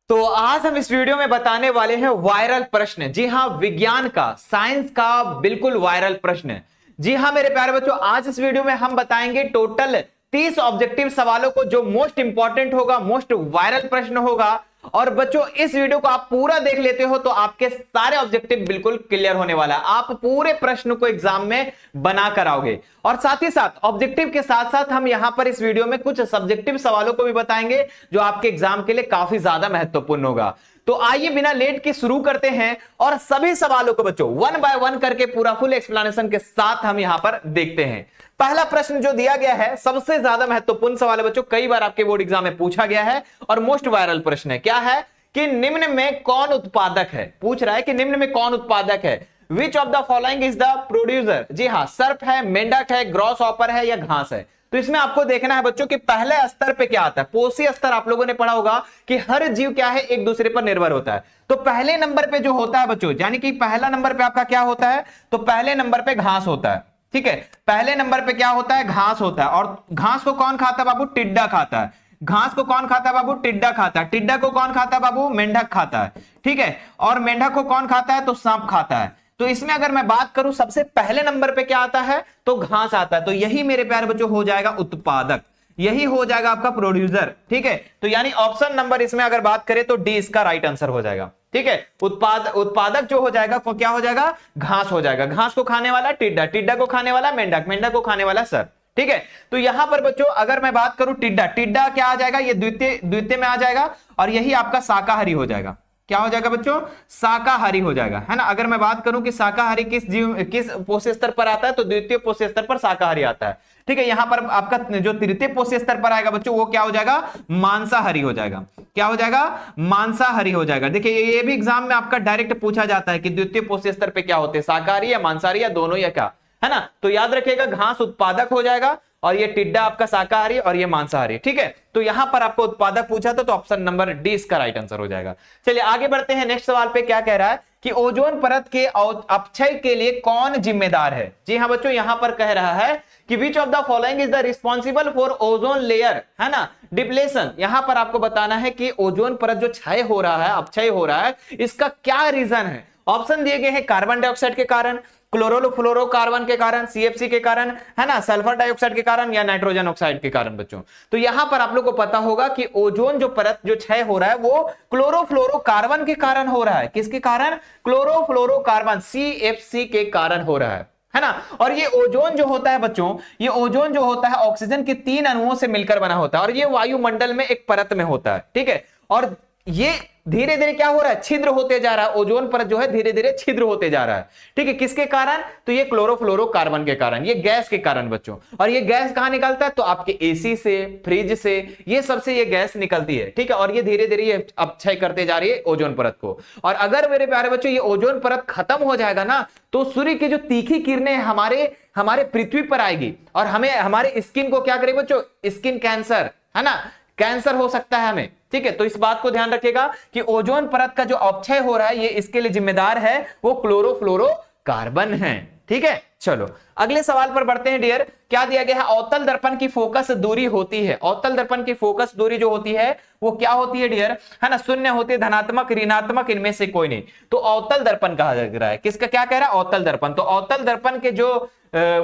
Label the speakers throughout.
Speaker 1: तो आज हम इस वीडियो में बताने वाले हैं वायरल प्रश्न। जी हां, विज्ञान का, साइंस का बिल्कुल वायरल प्रश्न। जी हां मेरे प्यारे बच्चों, आज इस वीडियो में हम बताएंगे टोटल 30 ऑब्जेक्टिव सवालों को, जो मोस्ट इंपॉर्टेंट होगा, मोस्ट वायरल प्रश्न होगा। और बच्चों इस वीडियो को आप पूरा देख लेते हो तो आपके सारे ऑब्जेक्टिव बिल्कुल क्लियर होने वाला है। आप पूरे प्रश्न को एग्जाम में बना कर आओगे। और साथ ही साथ ऑब्जेक्टिव के साथ साथ हम यहां पर इस वीडियो में कुछ सब्जेक्टिव सवालों को भी बताएंगे, जो आपके एग्जाम के लिए काफी ज्यादा महत्वपूर्ण होगा। तो आइए बिना लेट के शुरू करते हैं और सभी सवालों को बच्चों वन बाय वन करके पूरा फुल एक्सप्लेनेशन के साथ हम यहां पर देखते हैं। पहला प्रश्न जो दिया गया है सबसे ज्यादा महत्वपूर्ण सवाल है बच्चों, कई बार आपके बोर्ड एग्जाम में पूछा गया है और मोस्ट वायरल प्रश्न है। क्या है कि निम्न में कौन उत्पादक है? पूछ रहा है कि निम्न में कौन उत्पादक है। Which of the following is the producer? जी हां, सर्प है, मेंढक है, ग्रॉस हॉपर है या घास है। तो इसमें आपको देखना है बच्चों कि पहले स्तर पे क्या आता है। पोषी स्तर आप लोगों ने पढ़ा होगा कि हर जीव क्या है, एक दूसरे पर निर्भर होता है। तो पहले नंबर पे जो होता है बच्चों, यानी कि पहला नंबर पे आपका क्या होता है, तो पहले नंबर पे घास होता है। ठीक है, पहले नंबर पे क्या होता है, घास होता है। और घास को कौन खाता है बाबू? टिड्डा खाता है। घास को कौन खाता है बाबू? टिड्डा खाता है। टिड्डा को कौन खाता है बाबू? मेंढक खाता है। ठीक है, और मेंढक को कौन खाता है? तो सांप खाता है। तो इसमें अगर मैं बात करूं सबसे पहले नंबर पे क्या आता है, तो घास आता है। तो यही मेरे प्यारे बच्चों हो जाएगा उत्पादक, यही हो जाएगा आपका प्रोड्यूसर। ठीक है, तो यानी ऑप्शन नंबर इसमें अगर बात करें तो डी इसका राइट आंसर हो जाएगा। ठीक है, उत्पादक जो हो जाएगा को क्या हो जाएगा? घास हो जाएगा। घास को खाने वाला टिड्डा, टिड्डा को खाने वाला मेंढक, मेंढक को खाने वाला सर्प। ठीक है, तो यहां पर बच्चों अगर मैं बात करूं टिड्डा, टिड्डा क्या आ जाएगा, ये द्वितीय में आ जाएगा और यही आपका शाकाहारी हो जाएगा। क्या हो जाएगा बच्चों? शाकाहारी हो जाएगा, है ना। अगर मैं बात करूं कि शाकाहारी किस पोषक स्तर पर आता है, तो द्वितीय पोषक स्तर पर शाकाहारी आता है। ठीक है, यहां पर आपका जो तृतीय पोषक स्तर पर आएगा बच्चों, वो क्या हो जाएगा? मांसाहारी हो जाएगा। क्या हो जाएगा? मांसाहारी हो जाएगा। देखिए ये भी एग्जाम में आपका डायरेक्ट पूछा जाता है कि द्वितीय पोषक स्तर पे क्या होते हैं, शाकाहारी या मांसाहारी या दोनों या क्या, है ना। तो याद रखिएगा घास उत्पादक हो जाएगा और ये टिड्डा आपका शाकाहारी और ये मांसाहारी। ठीक है, तो यहां पर आपको उत्पादक पूछा था तो ऑप्शन नंबर डी इसका राइट आंसर हो जाएगा। चलिए आगे बढ़ते हैं। नेक्स्ट सवाल पे क्या कह रहा है कि ओजोन परत के अपक्षय के लिए कौन जिम्मेदार है? जी हां बच्चों, यहां पर कह रहा है कि विच of the following is the responsible for ozone layer, है ना, डिप्लेशन। यहां पर आपको बताना है कि ओजोन परत जो क्षय हो रहा है, अपक्षय हो रहा है, इसका क्या रीजन है। ऑप्शन दिए गए हैं कार्बन डाइऑक्साइड के कारण, क्लोरोफ्लोरोकार्बन के कारण, सीएफसी के कारण, है ना, सल्फर डाइऑक्साइड के कारण या नाइट्रोजन ऑक्साइड के कारण बच्चों। तो यहां पर आप लोग को पता होगा कि ओजोन जो परत जो क्षय हो रहा है वो क्लोरोफ्लोरोकार्बन के कारण हो रहा है। किसके कारण? क्लोरोफ्लोरोकार्बन, सीएफसी के कारण हो रहा है ना। और ये ओजोन जो होता है बच्चों, ये ओजोन जो होता है ऑक्सीजन के 3 अणुओं से मिलकर बना होता है और ये वायुमंडल में एक परत में होता है। ठीक है, और ये धीरे धीरे क्या हो रहा है, छिद्र होते जा रहा है। ओजोन परत जो है धीरे धीरे छिद्र होते जा रहा है। ठीक है, किसके कारण? तो ये क्लोरोफ्लोरोकार्बन के कारण, ये गैस के कारण बच्चों। और ये गैस कहां निकलता है? तो आपके एसी से, फ्रिज से, ये सबसे ये गैस निकलती है। ठीक है, और ये धीरे धीरे ये अपक्षय करते जा रही है ओजोन परत को। और अगर मेरे प्यारे बच्चों ये ओजोन परत खत्म हो जाएगा ना, तो सूर्य की जो तीखी किरणें हमारे पृथ्वी पर आएगी और हमें हमारे स्किन को क्या करेगी बच्चों? स्किन कैंसर, है ना, कैंसर हो सकता है हमें। ठीक है, तो इस बात को ध्यान रखिएगा कि ओजोन परत का जो अपक्षय हो रहा है ये इसके लिए जिम्मेदार है वो क्लोरोफ्लोरोकार्बन है। ठीक है, चलो अगले सवाल पर बढ़ते हैं डियर। क्या दिया गया है? अवतल दर्पण की फोकस दूरी होती है। अवतल दर्पण की फोकस दूरी जो होती है वो क्या होती है डियर, है ना, शून्य होती है, धनात्मक, ऋणात्मक, इनमें से कोई नहीं। तो अवतल दर्पण कहा जा रहा है, किसका क्या कह रहा है? अवतल दर्पण। तो अवतल दर्पण के जो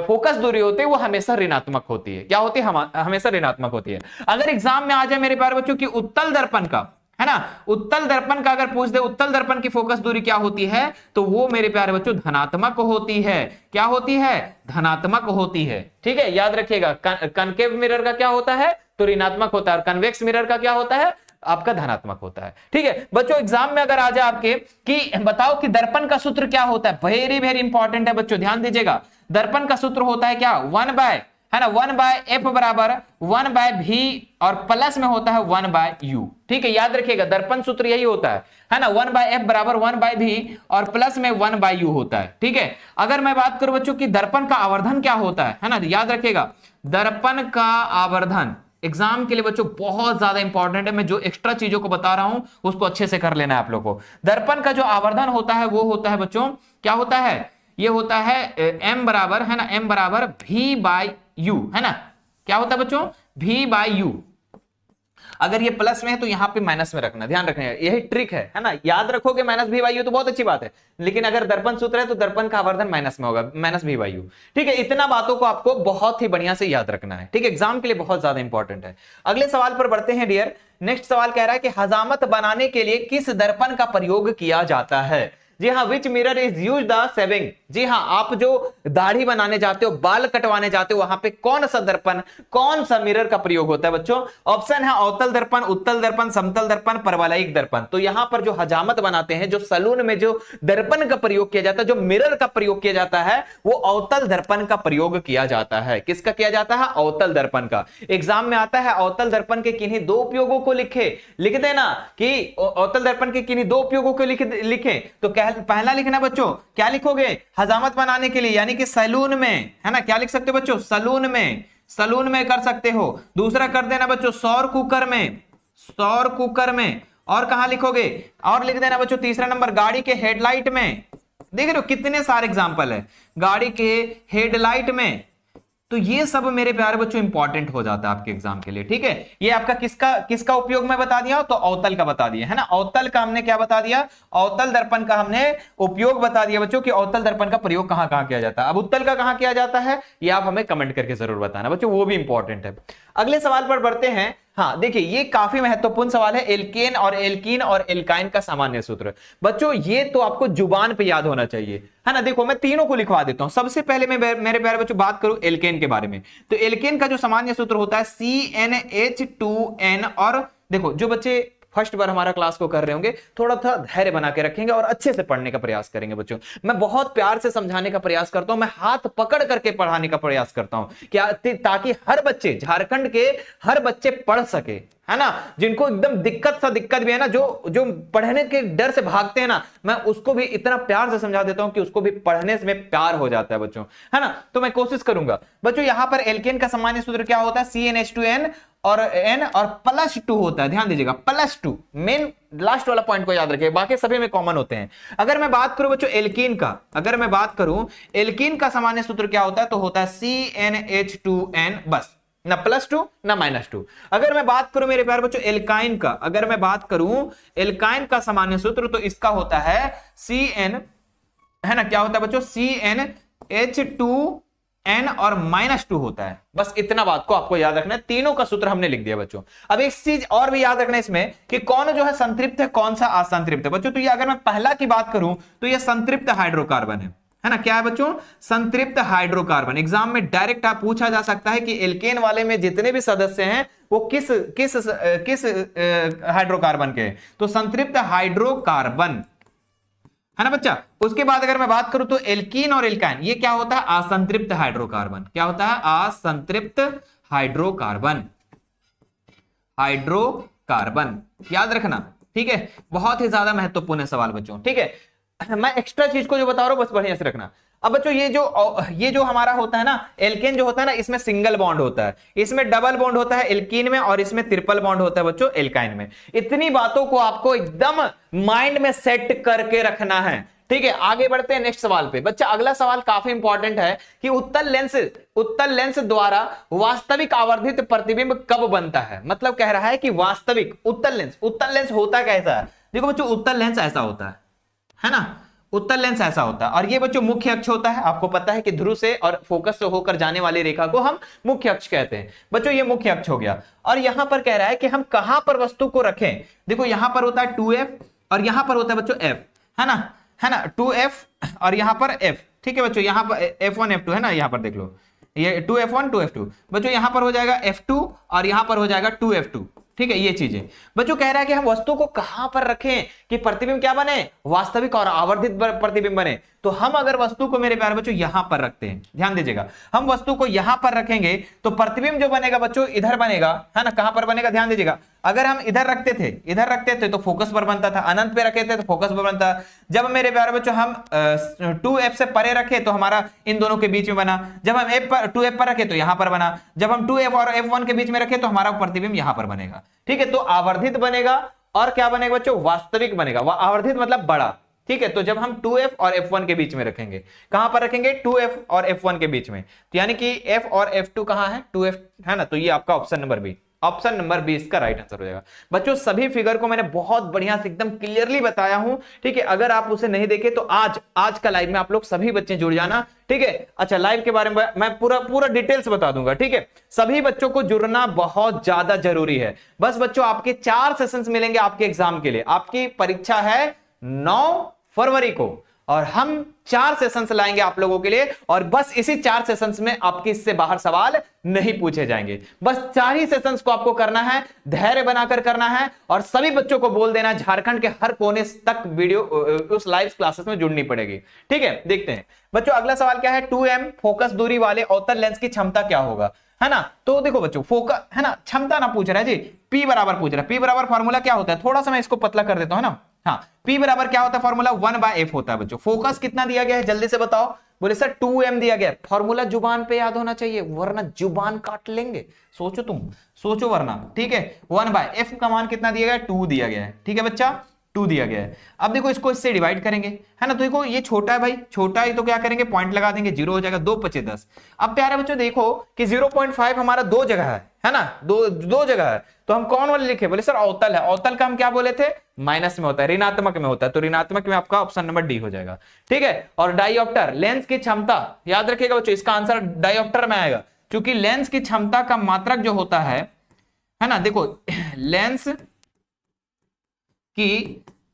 Speaker 1: फोकस दूरी होती है वो हमेशा ऋणात्मक होती है। क्या होती है? हमेशा ऋणात्मक होती है। अगर एग्जाम में आ जाए मेरे प्यारे बच्चों की उत्तल दर्पण का, है ना, उत्तल दर्पण का अगर पूछ दे उत्तल दर्पण की फोकस दूरी क्या होती है, तो वो मेरे प्यारे बच्चों धनात्मक होती है। क्या होती है? धनात्मक होती है। ठीक है, याद रखिएगा कनकेव मिरर का क्या होता है? तो ऋणात्मक होता है और कन्वेक्स मिरर का क्या होता है? आपका धनात्मक होता है। ठीक है बच्चों, एग्जाम में अगर आ जाए आपके कि बताओ कि दर्पण का सूत्र क्या होता है, वेरी वेरी इंपॉर्टेंट है बच्चों, ध्यान दीजिएगा। दर्पण का सूत्र होता है क्या? 1 बाय, है ना, 1 बाय एफ बराबर 1 बाय भी और प्लस में होता है 1 बाय यू। ठीक है, याद रखिएगा दर्पण सूत्र यही होता है ना, 1 बाय एफ बराबर 1 बाय भी और प्लस में 1 बाय यू होता है। ठीक है, अगर मैं बात करूं बच्चों कि दर्पण का आवर्धन क्या होता है ना, याद रखिएगा दर्पण का आवर्धन एग्जाम के लिए बच्चों बहुत ज्यादा इंपॉर्टेंट है। मैं जो एक्स्ट्रा चीजों को बता रहा हूं उसको अच्छे से कर लेना है आप लोगों को। दर्पण का जो आवर्धन होता है वो होता है बच्चों, क्या होता है? ये होता है m बराबर, है ना, m बराबर v बाय यू, है ना। क्या होता है बच्चों? v by U. अगर ये प्लस में है तो यहाँ पे माइनस में रखना, ध्यान रखना, यही ट्रिक है ना। याद रखोगे माइनस भी वायु तो बहुत अच्छी बात है, लेकिन अगर दर्पण सूत्र है तो दर्पण का आवर्धन माइनस में होगा, माइनस भी वायु। ठीक है, इतना बातों को आपको बहुत ही बढ़िया से याद रखना है। ठीक है, एग्जाम के लिए बहुत ज्यादा इंपॉर्टेंट है। अगले सवाल पर बढ़ते हैं डियर। नेक्स्ट सवाल कह रहा है कि हजामत बनाने के लिए किस दर्पण का प्रयोग किया जाता है। जी हाँ, which mirror is use the shaving. जी हाँ, आप जो दाढ़ी बनाने जाते हो, बाल कटवाने जाते हो, वहां पे कौन सा दर्पण, कौन सा मिरर का प्रयोग होता है बच्चों। ऑप्शन है अवतल दर्पण, उत्तल दर्पण, समतल दर्पण, परवलयिक दर्पण। तो यहां पर जो हजामत बनाते हैं, जो सलून में जो दर्पण का प्रयोग किया जाता है, जो मिरर का प्रयोग किया जाता है, वो अवतल दर्पण का प्रयोग किया जाता है। किसका किया जाता है? अवतल दर्पण का। एग्जाम में आता है अवतल दर्पण के किन्हीं दो उपयोगों को लिख देना कि अवतल दर्पण के किन्हीं दो उपयोगों को लिखें। तो पहला लिखना बच्चों, क्या लिखोगे? हजामत बनाने के लिए, यानी कि सैलून में, है ना। क्या लिख सकते हो बच्चों? सैलून में कर सकते हो। दूसरा कर देना बच्चों सौर कुकर में। और कहां लिखोगे? और लिख देना बच्चों तीसरा नंबर, गाड़ी के हेडलाइट में। देख रहे हो कितने सारे एग्जाम्पल है, गाड़ी के हेडलाइट में। तो ये सब मेरे प्यारे बच्चों इंपॉर्टेंट हो जाता है आपके एग्जाम के लिए। ठीक है, ये आपका किसका उपयोग मैं बता दिया, तो अवतल का बता दिया, है ना। अवतल का हमने क्या बता दिया? अवतल दर्पण का हमने उपयोग बता दिया बच्चों कि अवतल दर्पण का प्रयोग कहां कहां किया जाता है। अब उत्तल का कहां किया जाता है, ये आप हमें कमेंट करके जरूर बताना बच्चों, वो भी इंपॉर्टेंट है। अगले सवाल पर बढ़ते हैं। हाँ देखिए, ये काफी महत्वपूर्ण सवाल है, एल्केन और एल्कीन और एल्काइन का सामान्य सूत्र। बच्चों ये तो आपको जुबान पे याद होना चाहिए, है ना। देखो मैं तीनों को लिखवा देता हूं। सबसे पहले मैं मेरे प्यारे बच्चों बात करूं एल्केन के बारे में, तो एल्केन का जो सामान्य सूत्र होता है CnH2n। और देखो जो बच्चे फर्स्ट बार हमारा क्लास को कर रहे होंगे, थोड़ा सा धैर्य बना के रखेंगे और अच्छे से पढ़ने का प्रयास करेंगे बच्चों। मैं बहुत प्यार से समझाने का प्रयास करता हूं, मैं हाथ पकड़ करके पढ़ाने का प्रयास करता हूं, क्या ताकि हर बच्चे, झारखंड के हर बच्चे पढ़ सके, है ना। जिनको एकदम दिक्कत भी है ना, जो पढ़ने के डर से भागते हैं ना, मैं उसको भी इतना प्यार से समझा देता हूं कि उसको भी पढ़ने में प्यार हो जाता है बच्चों, है ना। तो मैं कोशिश करूंगा बच्चों। यहां पर एल्केन का सामान्य सूत्र क्या होता है? CnH2n और n और +2 होता है, ध्यान दीजिएगा +2। मेन लास्ट वाला पॉइंट को याद रखिए, बाकी सभी में कॉमन होते हैं। अगर मैं बात करूं बच्चों एल्कीन का, एल्कीन का सामान्य सूत्र क्या होता है, तो होता है CnH2n, बस, ना +2 ना -2। अगर मैं बात करूं मेरे प्यारे बच्चों एल्काइन का, एल्काइन का सामान्य सूत्र, तो इसका होता है CN, है ना। क्या होता है बच्चों? CnH2n और -2 होता है। बस इतना बात को आपको याद रखना है। तीनों का सूत्र हमने लिख दिया बच्चों। अब एक चीज और भी याद रखना है इसमें कि कौन जो है संतृप्त है, कौन सा असंतृप्त है बच्चों। तो ये अगर मैं पहला की बात करूं तो ये संतृप्त हाइड्रोकार्बन है ना। क्या है बच्चों? संतृप्त हाइड्रोकार्बन। एग्जाम में डायरेक्ट आप पूछा जा सकता है कि एल्केन वाले में जितने भी सदस्य हैं वो किस हाइड्रोकार्बन के? तो संतृप्त हाइड्रोकार्बन, है ना बच्चा। उसके बाद अगर मैं बात करूं तो एल्कीन और एल्काइन, ये क्या होता है? असंतृप्त हाइड्रोकार्बन। क्या होता है? असंतृप्त हाइड्रोकार्बन। याद रखना, ठीक है। बहुत ही ज्यादा महत्वपूर्ण है सवाल बच्चों, ठीक है। मैं एक्स्ट्रा चीज को जो बता रहा हूं बस बढ़िया से रखना। अब बच्चों ये जो हमारा होता है ना, एल्केन जो होता है ना, इसमें सिंगल बॉन्ड होता है, इसमें डबल बॉन्ड होता है एल्कीन में, और इसमें ट्रिपल बॉन्ड होता है बच्चों एल्काइन में। इतनी बातों को आपको एकदम माइंड में सेट करके रखना है, ठीक है। आगे बढ़ते हैं नेक्स्ट सवाल पे। बच्चा अगला सवाल काफी इंपॉर्टेंट है कि उत्तल लेंस द्वारा वास्तविक आवर्धित प्रतिबिंब कब बनता है। मतलब कह रहा है कि वास्तविक उत्तल लेंस होता कैसा है। देखो बच्चों उत्तल लेंस ऐसा होता है ना। उत्तल लेंस ऐसा होता है, और ये बच्चों मुख्य अक्ष होता है। आपको पता है कि ध्रुव से और फोकस से होकर जाने वाली रेखा को हम मुख्य अक्ष कहते हैं बच्चों। ये मुख्य अक्ष हो गया, और यहां पर कह रहा है कि हम कहां पर वस्तु को रखें। देखो यहां पर होता है 2f और यहां पर होता है बच्चों f, है ना 2f और यहां पर f, ठीक है बच्चों। यहां पर f1 f2 है ना, यहां पर देख लो ये 2f1 2f2 बच्चों। यहां पर हो जाएगा f2 और यहां पर हो जाएगा 2f2, ठीक है। ये चीजें बच्चों कह रहा है कि हम वस्तु को कहां पर रखें कि प्रतिबिंब क्या बने? वास्तविक और आवर्धित प्रतिबिंब बने। तो हम अगर वस्तु को मेरे प्यारे बच्चों यहां पर रखते हैं, ध्यान दीजिएगा, हम वस्तु को यहां पर रखेंगे तो प्रतिबिंब जो बनेगा बच्चों इधर बनेगा, है ना। कहां पर बनेगा? ध्यान दीजिएगा, अगर हम इधर रखते थे तो फोकस पर बनता था, अनंत पे रखे थे तो फोकस पर बनता। जब मेरे प्यारे बच्चों हम 2f से परे रखे तो हमारा इन दोनों के बीच में बना। जब हम 2f पर रखे तो यहां पर बना। जब हम 2f और f1 के बीच में रखे तो हमारा प्रतिबिंब यहां पर बनेगा, ठीक है। तो आवर्धित बनेगा और क्या बनेगा बच्चों? वास्तविक बनेगा। आवर्धित मतलब बड़ा, ठीक है। तो जब हम 2f और f1 के बीच में रखेंगे, कहां पर रखेंगे? 2f और f1 के बीच में, तो यानी कि f और f2 कहां है? 2f, है ना। तो ये आपका option number B option number B इसका राइट आंसर हो जाएगा। बच्चों सभी फिगर को मैंने बहुत बढ़िया से एकदम क्लियरली बताया हूं, ठीक है। अगर आप उसे नहीं देखे तो आज का लाइव में आप लोग सभी बच्चे जुड़ जाना, ठीक है। अच्छा, लाइव के बारे में मैं पूरा डिटेल्स बता दूंगा, ठीक है। सभी बच्चों को जुड़ना बहुत ज्यादा जरूरी है। बस बच्चों आपके 4 सेशंस मिलेंगे आपके एग्जाम के लिए। आपकी परीक्षा है 9 फरवरी को और हम 4 सेशंस लाएंगे आप लोगों के लिए, और बस इसी 4 सेशंस में आपके इससे बाहर सवाल नहीं पूछे जाएंगे। बस 4 ही सेशंस को आपको करना है, धैर्य बनाकर करना है, और सभी बच्चों को बोल देना झारखंड के हर कोने तक वीडियो उस लाइव क्लासेस में जुड़नी पड़ेगी, ठीक है। देखते हैं बच्चों अगला सवाल क्या है। 2m फोकस दूरी वाले अवतल लेंस की क्षमता क्या होगा, है ना। तो देखो बच्चों फोकस है ना, क्षमता ना पूछ रहा है जी, P बराबर पूछ रहा है। P बराबर फॉर्मूला क्या होता है, थोड़ा सा मैं इसको पतला कर देता हूं ना। हाँ, P बराबर क्या होता है फॉर्मूला, 1/f होता है बच्चों। फोकस कितना दिया गया है जल्दी से बताओ। बोले सर 2m दिया गया है। फॉर्मूला जुबान पे याद होना चाहिए, वरना जुबान काट लेंगे। सोचो तुम, सोचो वरना, ठीक है। 1/f का मान कितना दिया गया है, 2 दिया गया है, ठीक है बच्चा, 2 दिया गया है। अब देखो इसको इससे डिवाइड करेंगे, है ना। तो देखो ये छोटा है भाई, छोटा है तो क्या करेंगे, पॉइंट लगा देंगे, 0 हो जाएगा, 2 × 5 = 10। अब प्यारे बच्चों देखो कि 0.5 हमारा 2 जगह है ना, दो जगह है। तो हम कौन वाले लिखे, बोले सर अवतल है। अवतल का हम क्या बोले थे, माइनस में होता है, ऋणात्मक में होता है, तो ऋणात्मक में आपका ऑप्शन नंबर डी हो जाएगा, ठीक है। और डायोप्टर लेंस की क्षमता याद रखिएगा बच्चों, इसका आंसर डायोप्टर में आएगा, क्योंकि लेंस की क्षमता का मात्रक जो होता है ना। देखो लेंस की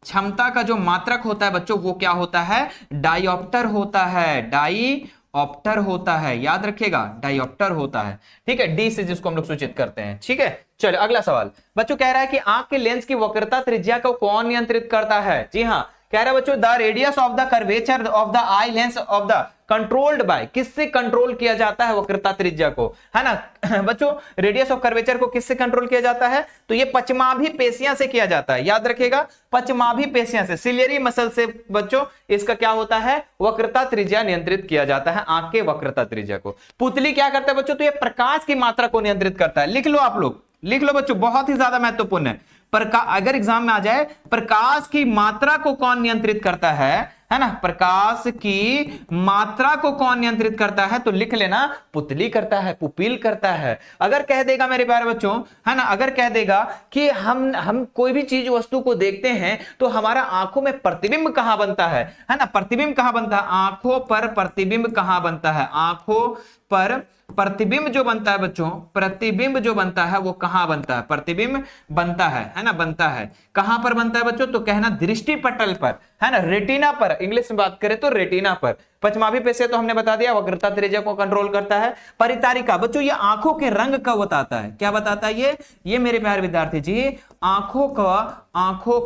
Speaker 1: क्षमता का जो मात्रक होता है बच्चों वो क्या होता है, डायोप्टर होता है, डाईऑप्टर होता है, याद रखिएगा डायोप्टर होता है, ठीक है। डी से जिसको हम लोग सूचित करते हैं, ठीक है। चलो अगला सवाल बच्चों कह रहा है कि आंख के लेंस की वक्रता त्रिज्या को कौन नियंत्रित करता है। जी हाँ, कह रहा है बच्चों the radius of the curvature of the eye lens of the controlled by, किससे कंट्रोल किया जाता है वक्रता त्रिज्या को, है ना। बच्चों रेडियस ऑफ कर्वेचर को किससे कंट्रोल किया जाता है, तो ये पचमाभी पेशियां से किया जाता है, याद रखिएगा पचमाभी पेशियां से, सिलियरी मसल से बच्चों इसका क्या होता है, वक्रता त्रिज्या नियंत्रित किया जाता है, आंख के वक्रता त्रिज्या को। पुतली क्या करता है बच्चों, तो ये प्रकाश की मात्रा को नियंत्रित करता है। लिख लो आप लोग, लिख लो बच्चों, बहुत ही ज्यादा महत्वपूर्ण है। अगर एग्जाम में आ जाए प्रकाश की मात्रा को कौन नियंत्रित करता है ना, प्रकाश की मात्रा को कौन नियंत्रित करता है, तो लिख लेना पुतली करता है, पुपिल करता है। अगर कह देगा मेरे प्यारे बच्चों, है ना, अगर कह देगा कि हम कोई भी चीज वस्तु को देखते हैं तो हमारा आंखों में प्रतिबिंब कहां बनता है ना, प्रतिबिंब कहां बनता है, आंखों पर प्रतिबिंब कहां बनता है, आंखों पर प्रतिबिंब जो बनता है बच्चों, प्रतिबिंब जो बनता है वो कहां बनता है, प्रतिबिंब बनता है ना, बनता है कहां पर बनता है बच्चों, तो कहना दृष्टि पटल पर, है ना, रेटिना पर, इंग्लिश में बात करें तो रेटिना पर। पचमाभी पेशियां तो हमने बता दिया वक्रता त्रिज्या को कंट्रोल करता है। परितारिका बच्चों ये आंखों के रंग का बताता है, क्या बताता है ये मेरे प्यारे विद्यार्थी जी, आंखों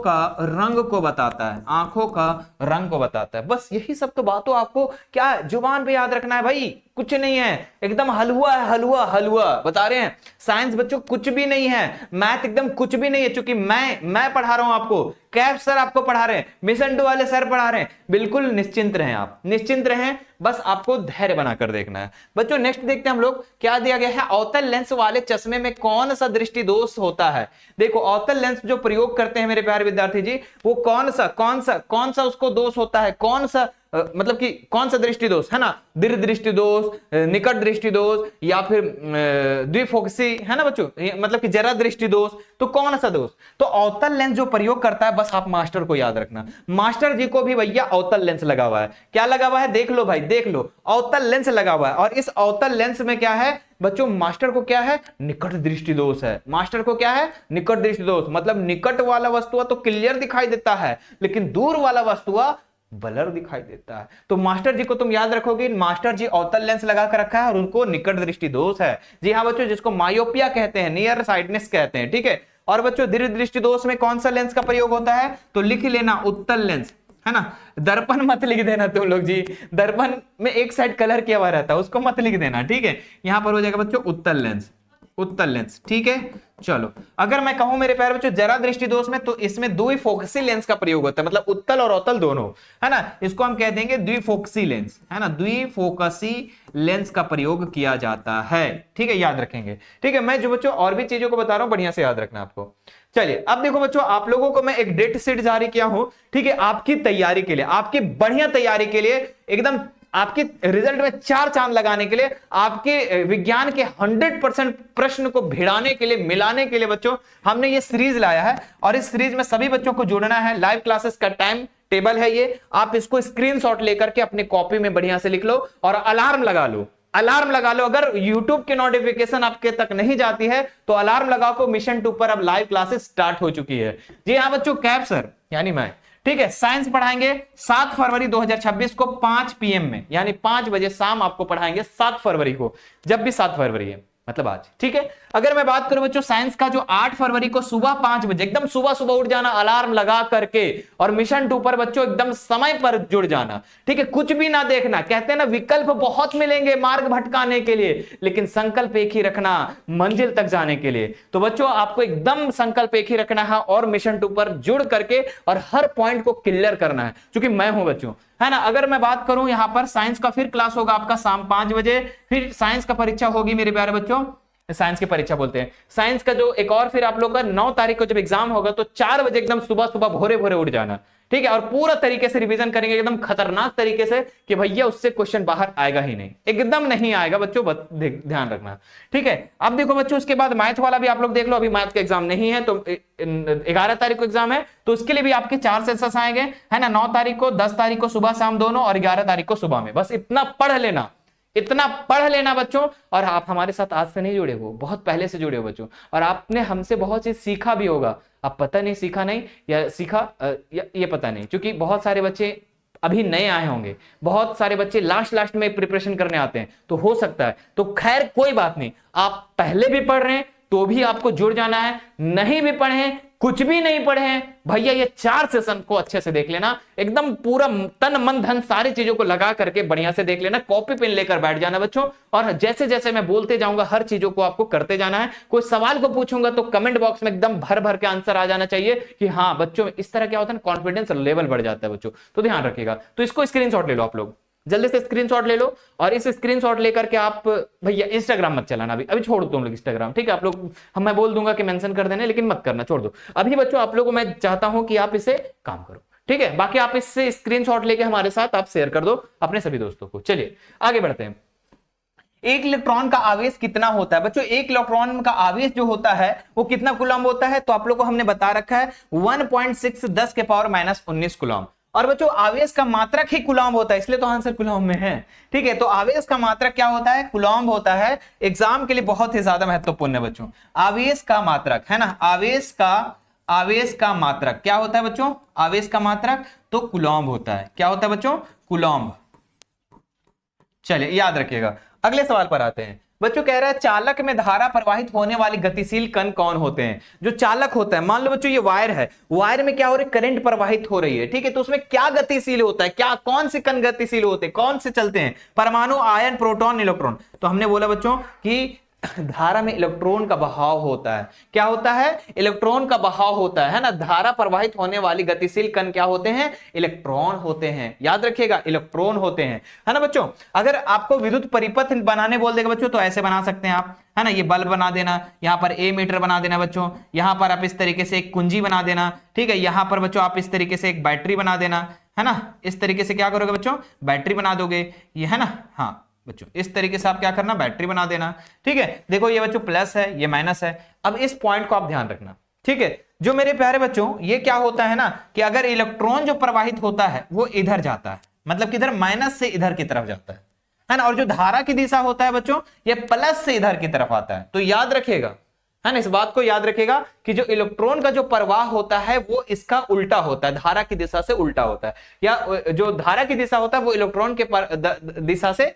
Speaker 1: का रंग को बताता है, आंखों का रंग को बताता है। बस यही सब तो बातों आपको क्या जुबान पे याद रखना है भाई, कुछ नहीं है, एकदम हलवा है, हलवा हलवा बता रहे हैं। साइंस बच्चों कुछ भी नहीं है, मैथ एकदम कुछ भी नहीं है, क्योंकि मैं पढ़ा रहा हूं आपको, कैप सर आपको पढ़ा रहे हैं, मिशन टू वाले सर पढ़ा रहे हैं। बिल्कुल निश्चिंत रहें, आप निश्चिंत रहें, बस आपको धैर्य बनाकर देखना है बच्चों। नेक्स्ट देखते हैं हम लोग क्या दिया गया है, अवतल लेंस वाले चश्मे में कौन सा दृष्टि दोष होता है। देखो अवतल लेंस जो प्रयोग करते हैं मेरे प्यारे विद्यार्थी जी, वो कौन सा उसको दोष होता है, कौन सा मतलब कि कौन सा दृष्टि दोष, है ना, दीर्घ दृष्टि दोष, निकट दृष्टि दोष, या फिर द्विफोकसी, है ना बच्चों, मतलब कि जरा दृष्टि दोष, तो कौन सा दोष, तो अवतल लेंस जो प्रयोग करता है, बस आप मास्टर को याद रखना, मास्टर जी को भी भैया अवतल लेंस लगा हुआ है, क्या लगा हुआ है, देख लो भाई, देख लो, अवतल लेंस लगा हुआ है। और इस अवतल लेंस में क्या है बच्चों, मास्टर को क्या है, निकट दृष्टि दोष है, मास्टर को क्या है, निकट दृष्टि दोष, मतलब निकट वाला वस्तु तो क्लियर दिखाई देता है, लेकिन दूर वाला वस्तु ब्लर दिखाई देता है। तो मास्टर जी को तुम याद रखोगे, मास्टर जी अवतल लेंस लगा कर रखा है और उनको निकट दृष्टि दोष है। जी हाँ बच्चों, जिसको मायोपिया कहते हैं, नियर साइडनेस कहते हैं, ठीक है। और बच्चों दीर्घ दृष्टि दोष में कौन सा लेंस का प्रयोग होता है, तो लिख लेना उत्तल लेंस, है ना। दर्पण मत लिख देना तुम लोग जी, दर्पण में एक साइड कलर किया हुआ रहता है, उसको मत लिख देना, ठीक है। यहां पर हो जाएगा बच्चों उत्तल लेंस, उत्तल लेंस, ठीक है। चलो अगर मैं कहूं मेरे प्यारे बच्चों जरा दृष्टि दोष में, तो इसमें द्विफोकसी लेंस का प्रयोग होता है, मतलब उत्तल और अवतल दोनों, है ना, इसको हम कह देंगे द्विफोकसी लेंस, है ना, द्विफोकसी लेंस का प्रयोग किया जाता है, ठीक है, याद रखेंगे, ठीक है। मैं जो बच्चों और भी चीजों को बता रहा हूं, बढ़िया से याद रखना आपको। चलिए अब देखो बच्चों, आप लोगों को मैं एक डेट शीट जारी किया हूं, ठीक है, आपकी तैयारी के लिए, आपकी बढ़िया तैयारी के लिए, एकदम आपके रिजल्ट में 4 चांद लगाने के लिए, आपके विज्ञान के 100% प्रश्न को भिड़ाने के लिए, मिलाने के लिए बच्चों हमने ये सीरीज लाया है। और इस सीरीज में सभी बच्चों को जुड़ना है। लाइव क्लासेस का टाइम टेबल है ये, आप इसको स्क्रीनशॉट लेकर के अपने कॉपी में बढ़िया से लिख लो और अलार्म लगा लो। अलार्म लगा लो। अगर YouTube की नोटिफिकेशन आपके तक नहीं जाती है तो अलार्म लगाओ को मिशन 2 पर अब लाइव क्लासेस स्टार्ट हो चुकी है। जी हाँ बच्चों, कैप सर यानी मैं, ठीक है, साइंस पढ़ाएंगे 7 फरवरी 2026 को 5 PM में, यानी 5 बजे शाम आपको पढ़ाएंगे 7 फरवरी को, जब भी 7 फरवरी है मतलब आज, ठीक है। अगर मैं बात करूं बच्चों साइंस का, जो 8 फरवरी को सुबह 5 बजे, एकदम सुबह सुबह उठ जाना अलार्म लगा करके, और मिशन 2 पर बच्चों एकदम समय पर जुड़ जाना, ठीक है। कुछ भी ना देखना, कहते हैं ना विकल्प बहुत मिलेंगे मार्ग भटकाने के लिए, लेकिन संकल्प एक ही रखना मंजिल तक जाने के लिए। तो बच्चों आपको एकदम संकल्प एक ही रखना है और मिशन 2 पर जुड़ करके और हर पॉइंट को क्लियर करना है, क्योंकि मैं हूं बच्चों, है ना। अगर मैं बात करूं यहां पर साइंस का फिर क्लास होगा आपका शाम 5 बजे, फिर साइंस का परीक्षा होगी मेरे प्यारे बच्चों, साइंस की परीक्षा बोलते हैं, साइंस का जो एक और फिर आप लोग का 9 तारीख को जब एग्जाम होगा तो 4 बजे एकदम सुबह सुबह भोरे भोरे उठ जाना, ठीक है। और पूरा तरीके से रिवीजन करेंगे एकदम खतरनाक तरीके से कि भैया उससे क्वेश्चन बाहर आएगा ही नहीं, एकदम नहीं आएगा बच्चों, ध्यान रखना, ठीक है। अब देखो बच्चों उसके बाद मैथ वाला भी आप लोग देख लो, अभी मैथ का एग्जाम नहीं है तो 11 तारीख को एग्जाम है, तो उसके लिए भी आपके 4 सेशंस आएंगे, है ना। 9 तारीख को, 10 तारीख को सुबह शाम दोनों, और 11 तारीख को सुबह में। बस इतना पढ़ लेना, इतना पढ़ लेना बच्चों। और आप हमारे साथ आज से नहीं जुड़े हो, बहुत पहले से जुड़े हो बच्चों, और आपने हमसे बहुत चीज सीखा भी होगा। अब पता नहीं सीखा नहीं या सीखा ये पता नहीं, क्योंकि बहुत सारे बच्चे अभी नए आए होंगे, बहुत सारे बच्चे लास्ट में प्रिपरेशन करने आते हैं, तो हो सकता है। तो खैर कोई बात नहीं, आप पहले भी पढ़ रहे हैं तो भी आपको जुड़ जाना है, नहीं भी पढ़े हैं, कुछ भी नहीं पढ़े हैं भैया, ये 4 सेशन को अच्छे से देख लेना, एकदम पूरा तन मन धन सारी चीजों को लगा करके बढ़िया से देख लेना, कॉपी पेन लेकर बैठ जाना बच्चों। और जैसे जैसे मैं बोलते जाऊंगा हर चीजों को आपको करते जाना है। कोई सवाल को पूछूंगा तो कमेंट बॉक्स में एकदम भर भर के आंसर आ जाना चाहिए कि हाँ बच्चों, इस तरह क्या होता है, कॉन्फिडेंस लेवल बढ़ जाता है बच्चों, तो ध्यान रखिएगा। तो इसको स्क्रीनशॉट ले लो आप लोग, जल्दी से स्क्रीनशॉट ले लो, और इस स्क्रीनशॉट लेकर के आप भैया इंस्टाग्राम मत चलाना, अभी छोड़ दो तुम लोग इंस्टाग्राम, ठीक है। आप लोग मैं बोल दूंगा कि मेंशन कर देने, लेकिन मत करना, छोड़ दो अभी बच्चों। आप लोगों को मैं चाहता हूं कि आप इसे काम करो, ठीक है। बाकी आप इससे स्क्रीनशॉट लेके हमारे साथ आप शेयर कर दो अपने सभी दोस्तों को। चलिए आगे बढ़ते हैं। एक इलेक्ट्रॉन का आवेश कितना होता है बच्चों? एक इलेक्ट्रॉन का आवेश जो होता है वो कितना कूलम्ब होता है? तो आप लोग को हमने बता रखा है 1.6 10 के पावर -19 कूलम्ब। और बच्चों आवेश का मात्रक ही कूलम्ब होता है, इसलिए तो आंसर कूलम्ब में है, ठीक है। तो आवेश का मात्रक क्या होता है? कूलम्ब होता है। एग्जाम के लिए बहुत ही ज्यादा महत्वपूर्ण है बच्चों, आवेश का मात्रक, है ना। आवेश का मात्रक क्या होता है बच्चों? आवेश का मात्रक तो कूलम्ब होता है। क्या होता है बच्चों? कूलम्ब। चलिए याद रखिएगा। अगले सवाल पर आते हैं बच्चों। कह रहा है चालक में धारा प्रवाहित होने वाली गतिशील कण कौन होते हैं? जो चालक होता है, मान लो बच्चों ये वायर है, वायर में क्या हो रही है? करंट प्रवाहित हो रही है, ठीक है। तो उसमें क्या गतिशील होता है? क्या कौन से कण गतिशील होते हैं? कौन से चलते हैं? परमाणु, आयन, प्रोटॉन, इलेक्ट्रॉन। तो हमने बोला बच्चों कि धारा में इलेक्ट्रॉन का बहाव होता है। क्या होता है? इलेक्ट्रॉन का बहाव होता है ना। धारा प्रवाहित होने वाली गतिशील कण क्या होते हैं? इलेक्ट्रॉन होते हैं। याद रखिएगा, इलेक्ट्रॉन होते हैं, है ना बच्चों। अगर आपको विद्युत परिपथ बनाने बोल देगा बच्चों तो ऐसे बना सकते हैं आप, है ना। ये बल्ब बना देना, यहां पर ए मीटर बना देना बच्चों, यहां पर आप इस तरीके से एक कुंजी बना देना, ठीक है। यहां पर बच्चों आप इस तरीके से एक बैटरी बना देना, है ना। इस तरीके से क्या करोगे बच्चों? बैटरी बना दोगे, ये है ना। हाँ बच्चों इस तरीके से आप क्या करना? बैटरी बना देना, ठीक है। देखो ये बच्चों प्लस है, ये माइनस है। अब इस पॉइंट को आप ध्यान रखना, ठीक है। जो मेरे प्यारे बच्चों ये क्या होता है ना कि अगर इलेक्ट्रॉन जो प्रवाहित होता है वो इधर जाता है, मतलब किधर? माइनस से इधर की तरफ जाता है ना। और जो धारा की दिशा होता है बच्चों ये प्लस से इधर की तरफ आता है। तो याद रखिएगा, है ना, इस बात को याद रखिएगा कि जो इलेक्ट्रॉन का जो प्रवाह होता है वो इसका उल्टा होता है, धारा की दिशा से उल्टा होता है। या जो धारा की दिशा होता है वो इलेक्ट्रॉन के दिशा से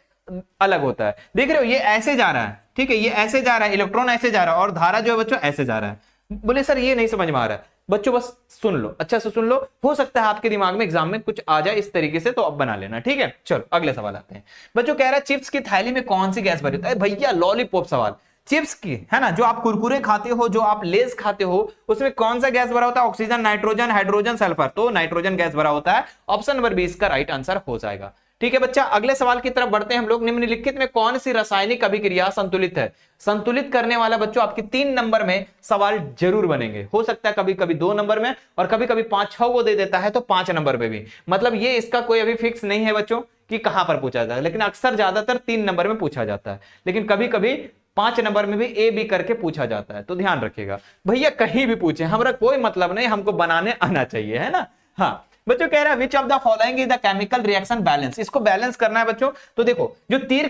Speaker 1: अलग होता है। देख रहे हो ये ऐसे जा रहा है, ठीक है, ये ऐसे जा रहा है, इलेक्ट्रॉन ऐसे जा रहा है, और धारा जो है बच्चों ऐसे जा रहा है। बोले सर ये नहीं समझ में आ रहा है। बच्चों बस सुन लो, अच्छा से सुन लो, हो सकता है आपके दिमाग में एग्जाम में कुछ आ जाए इस तरीके से, तो अब बना लेना, ठीक है। चलो अगले सवाल आते हैं बच्चों। कह रहा है चिप्स की थैली में कौन सी गैस भरी होती है? भैया लॉलीपॉप सवाल, चिप्स की, है ना, जो आप कुरकुरे खाते हो, जो आप लेस खाते हो, उसमें कौन सा गैस भरा होता है? Oxygen, nitrogen, hydrogen, sulphur. तो नाइट्रोजन गैस भरा होता है। ऑप्शन नंबर 20 का राइट आंसर हो जाएगा, ठीक है बच्चा। अगले सवाल की तरफ बढ़ते हैं हम लोग। निम्नलिखित में कौन सी रासायनिक अभिक्रिया संतुलित है? संतुलित करने वाला बच्चों आपके 3 नंबर में सवाल जरूर बनेंगे। हो सकता है कभी कभी 2 नंबर में, और कभी कभी 5-6 को दे देता है तो 5 नंबर पे भी। मतलब ये इसका कोई अभी फिक्स नहीं है बच्चों, कि कहां पर पूछा जाता है, लेकिन अक्सर ज्यादातर 3 नंबर में पूछा जाता है, लेकिन कभी कभी 5 नंबर में भी ए बी करके पूछा जाता है, तो ध्यान रखिएगा भैया, कहीं भी पूछे हमारा कोई मतलब नहीं, हमको बनाने आना चाहिए, है ना। हाँ बच्चों कह रहा है which of the following is the chemical reaction balance, इसको बैलेंस करना है बच्चों। तो देखो जो तीर